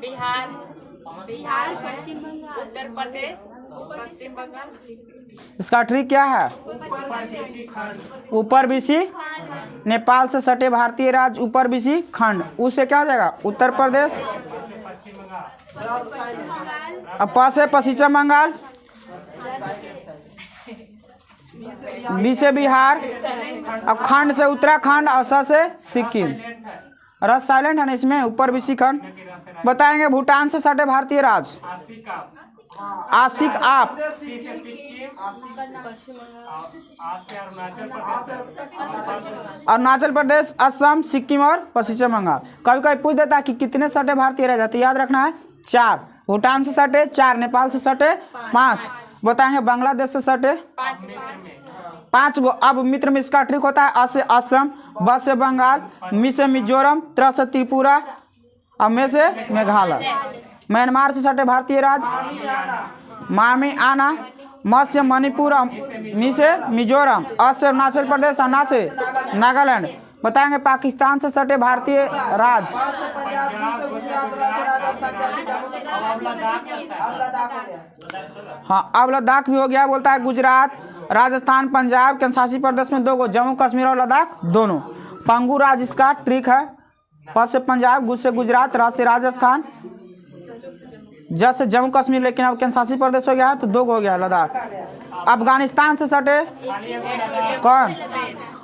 बिहार पश्चिम बंगाल उत्तर प्रदेश पश्चिम बंगाल। इसका ट्रिक क्या है? ऊपर बीसी नेपाल से सटे भारतीय राज्य ऊपर बीसी खंड, उससे क्या हो जाएगा? उत्तर प्रदेश। अब प से पश्चिम बंगाल, बी से बिहार, अब खंड से उत्तराखंड और स से सिक्किम। रस साइलेंट है ना इसमें, ऊपर बीसी खंड। बताएंगे भूटान से सटे भारतीय राज्य। आसिक आप, अरुणाचल प्रदेश, असम, सिक्किम और पश्चिम बंगाल। कभी कभी पूछ देता है कि कितने सटे भारतीय राज्य, तो याद रखना है 4। भूटान से सटे 4, नेपाल से सटे 5। बताएंगे बांग्लादेश से सटे 5। अब मित्र में इसका ट्रिक होता है अ से असम, ब से बंगाल, मी से मिजोरम, त्र से त्रिपुरा और मे से मेघालय। म्यांमार से सटे भारतीय राज्य। मा में आना, म से मणिपुर, मी से मिजोरम, अ से अरुणाचल प्रदेश और ना से नागालैंड। बताएंगे पाकिस्तान से सटे भारतीय राज्य। हाँ अब लद्दाख भी हो गया। बोलता है गुजरात, राजस्थान, पंजाब, केंद्रशासित प्रदेश में 2 गो, जम्मू कश्मीर और लद्दाख दोनों। पंगु राज्य इसका ट्रिक है। प से पंजाब, गु से गुजरात, रा से राजस्थान, ज से जम्मू कश्मीर, लेकिन अब केंद्रशासित प्रदेश हो गया है तो 2 गो हो गया लद्दाख। अफगानिस्तान से सटे कौन?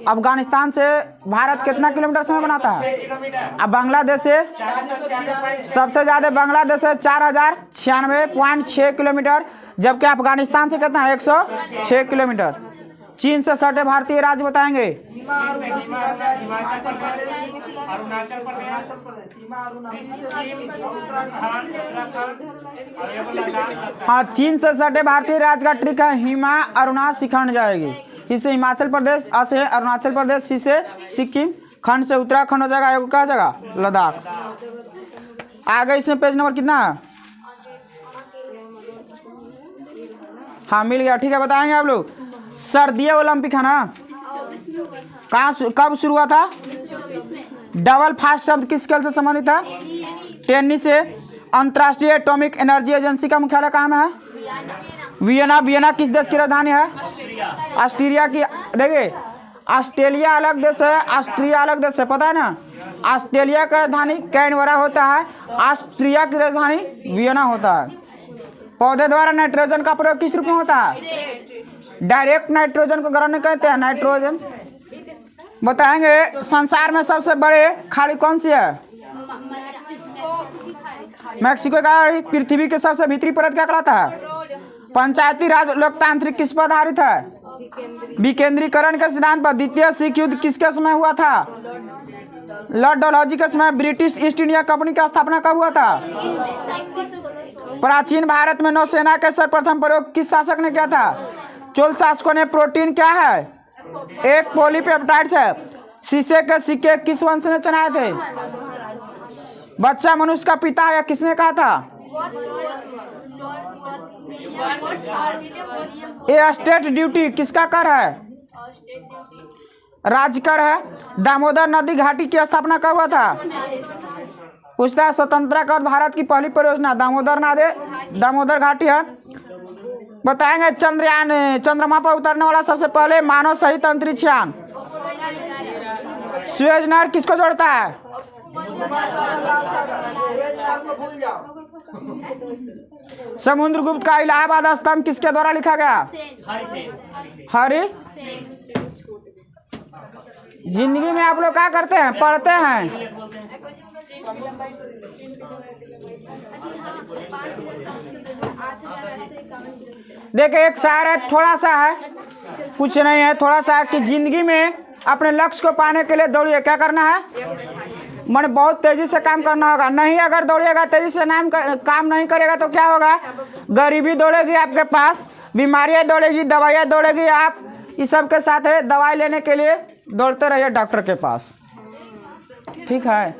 अफगानिस्तान से भारत कितना किलोमीटर समय बनाता है? अब बांग्लादेश से सबसे ज्यादा बांग्लादेश है 4096.6 किलोमीटर, जबकि अफगानिस्तान से कितना है 106 किलोमीटर। चीन से सटे भारतीय राज्य बताएंगे। हाँ चीन से सटे भारतीय राज्य का ट्रिक है हिमा अरुणा सिखंड जाएगी। इससे हिमाचल प्रदेश, अ से अरुणाचल प्रदेश, सी से सिक्किम, खंड से उत्तराखंड हो जाएगा, एगो क्या जगह लद्दाख। आगे इसमें पेज नंबर कितना है? हाँ मिल गया, ठीक है। बताएंगे आप लोग सर्दिय ओलंपिक है ना, कहाँ कब शुरू हुआ था? डबल फास्ट शब्द किस खेल से संबंधित है? टेनिस से। अंतर्राष्ट्रीय एटॉमिक एनर्जी एजेंसी का मुख्यालय कहाँ में है? वियना। वियना किस देश की राजधानी है? ऑस्ट्रिया की। देखिए ऑस्ट्रेलिया अलग देश है, ऑस्ट्रिया अलग देश है, पता है ना। ऑस्ट्रेलिया का राजधानी कैनबरा होता है, ऑस्ट्रिया की राजधानी वियना होता है। पौधे द्वारा नाइट्रोजन का प्रयोग किस रूप में होता है? डायरेक्ट नाइट्रोजन को ग्रहण कहते हैं नाइट्रोजन। बताएंगे संसार में सबसे बड़े खाड़ी कौन सी है? मैक्सिको का खाड़ी। पृथ्वी के सबसे भीतरी परत क्या कहलाता है? पंचायती राज लोकतांत्रिक किस पर आधारित है? विकेंद्रीकरण के सिद्धांत पर। द्वितीय सिख युद्ध किसके समय हुआ था? लॉर्ड डलहौजी के समय। ब्रिटिश ईस्ट इंडिया कंपनी की स्थापना कब हुआ था? प्राचीन भारत में नौसेना के सर्वप्रथम प्रयोग किस शासक ने किया था? चोल शासकों ने। प्रोटीन क्या है? एक पॉलीपेप्टाइड्स है। शीशे के सिक्के किस वंश ने चढ़ाए थे? बच्चा मनुष्य का पिता है, किसने कहा था? ये स्टेट ड्यूटी किसका कर है? राज्य कर है। दामोदर नदी घाटी की स्थापना कब हुआ था? पूछता है स्वतंत्रता के बाद भारत की पहली परियोजना दामोदर घाटी है। बताएंगे चंद्रयान, चंद्रमा पर उतरने वाला सबसे पहले मानव सहित अंतरिक्ष यान। सुएज नहर किसको जोड़ता है? समुद्रगुप्त का इलाहाबाद स्तंभ किसके द्वारा लिखा गया? हरि। जिंदगी में आप लोग क्या करते हैं? पढ़ते हैं। देखिए एक शायर है, थोड़ा सा है, कुछ नहीं है, थोड़ा सा कि जिंदगी में अपने लक्ष्य को पाने के लिए दौड़िए। क्या करना है? मन बहुत तेजी से काम करना होगा। नहीं अगर दौड़िएगा, तेजी से काम नहीं करेगा तो क्या होगा? गरीबी दौड़ेगी आपके पास, बीमारियां दौड़ेगी, दवाइयाँ दौड़ेगी। आप इस सब के साथ है दवाई लेने के लिए दौड़ते रहिए डॉक्टर के पास। ठीक है?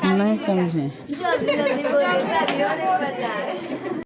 नहीं समझे? जल्दी जल्दी बोलिए,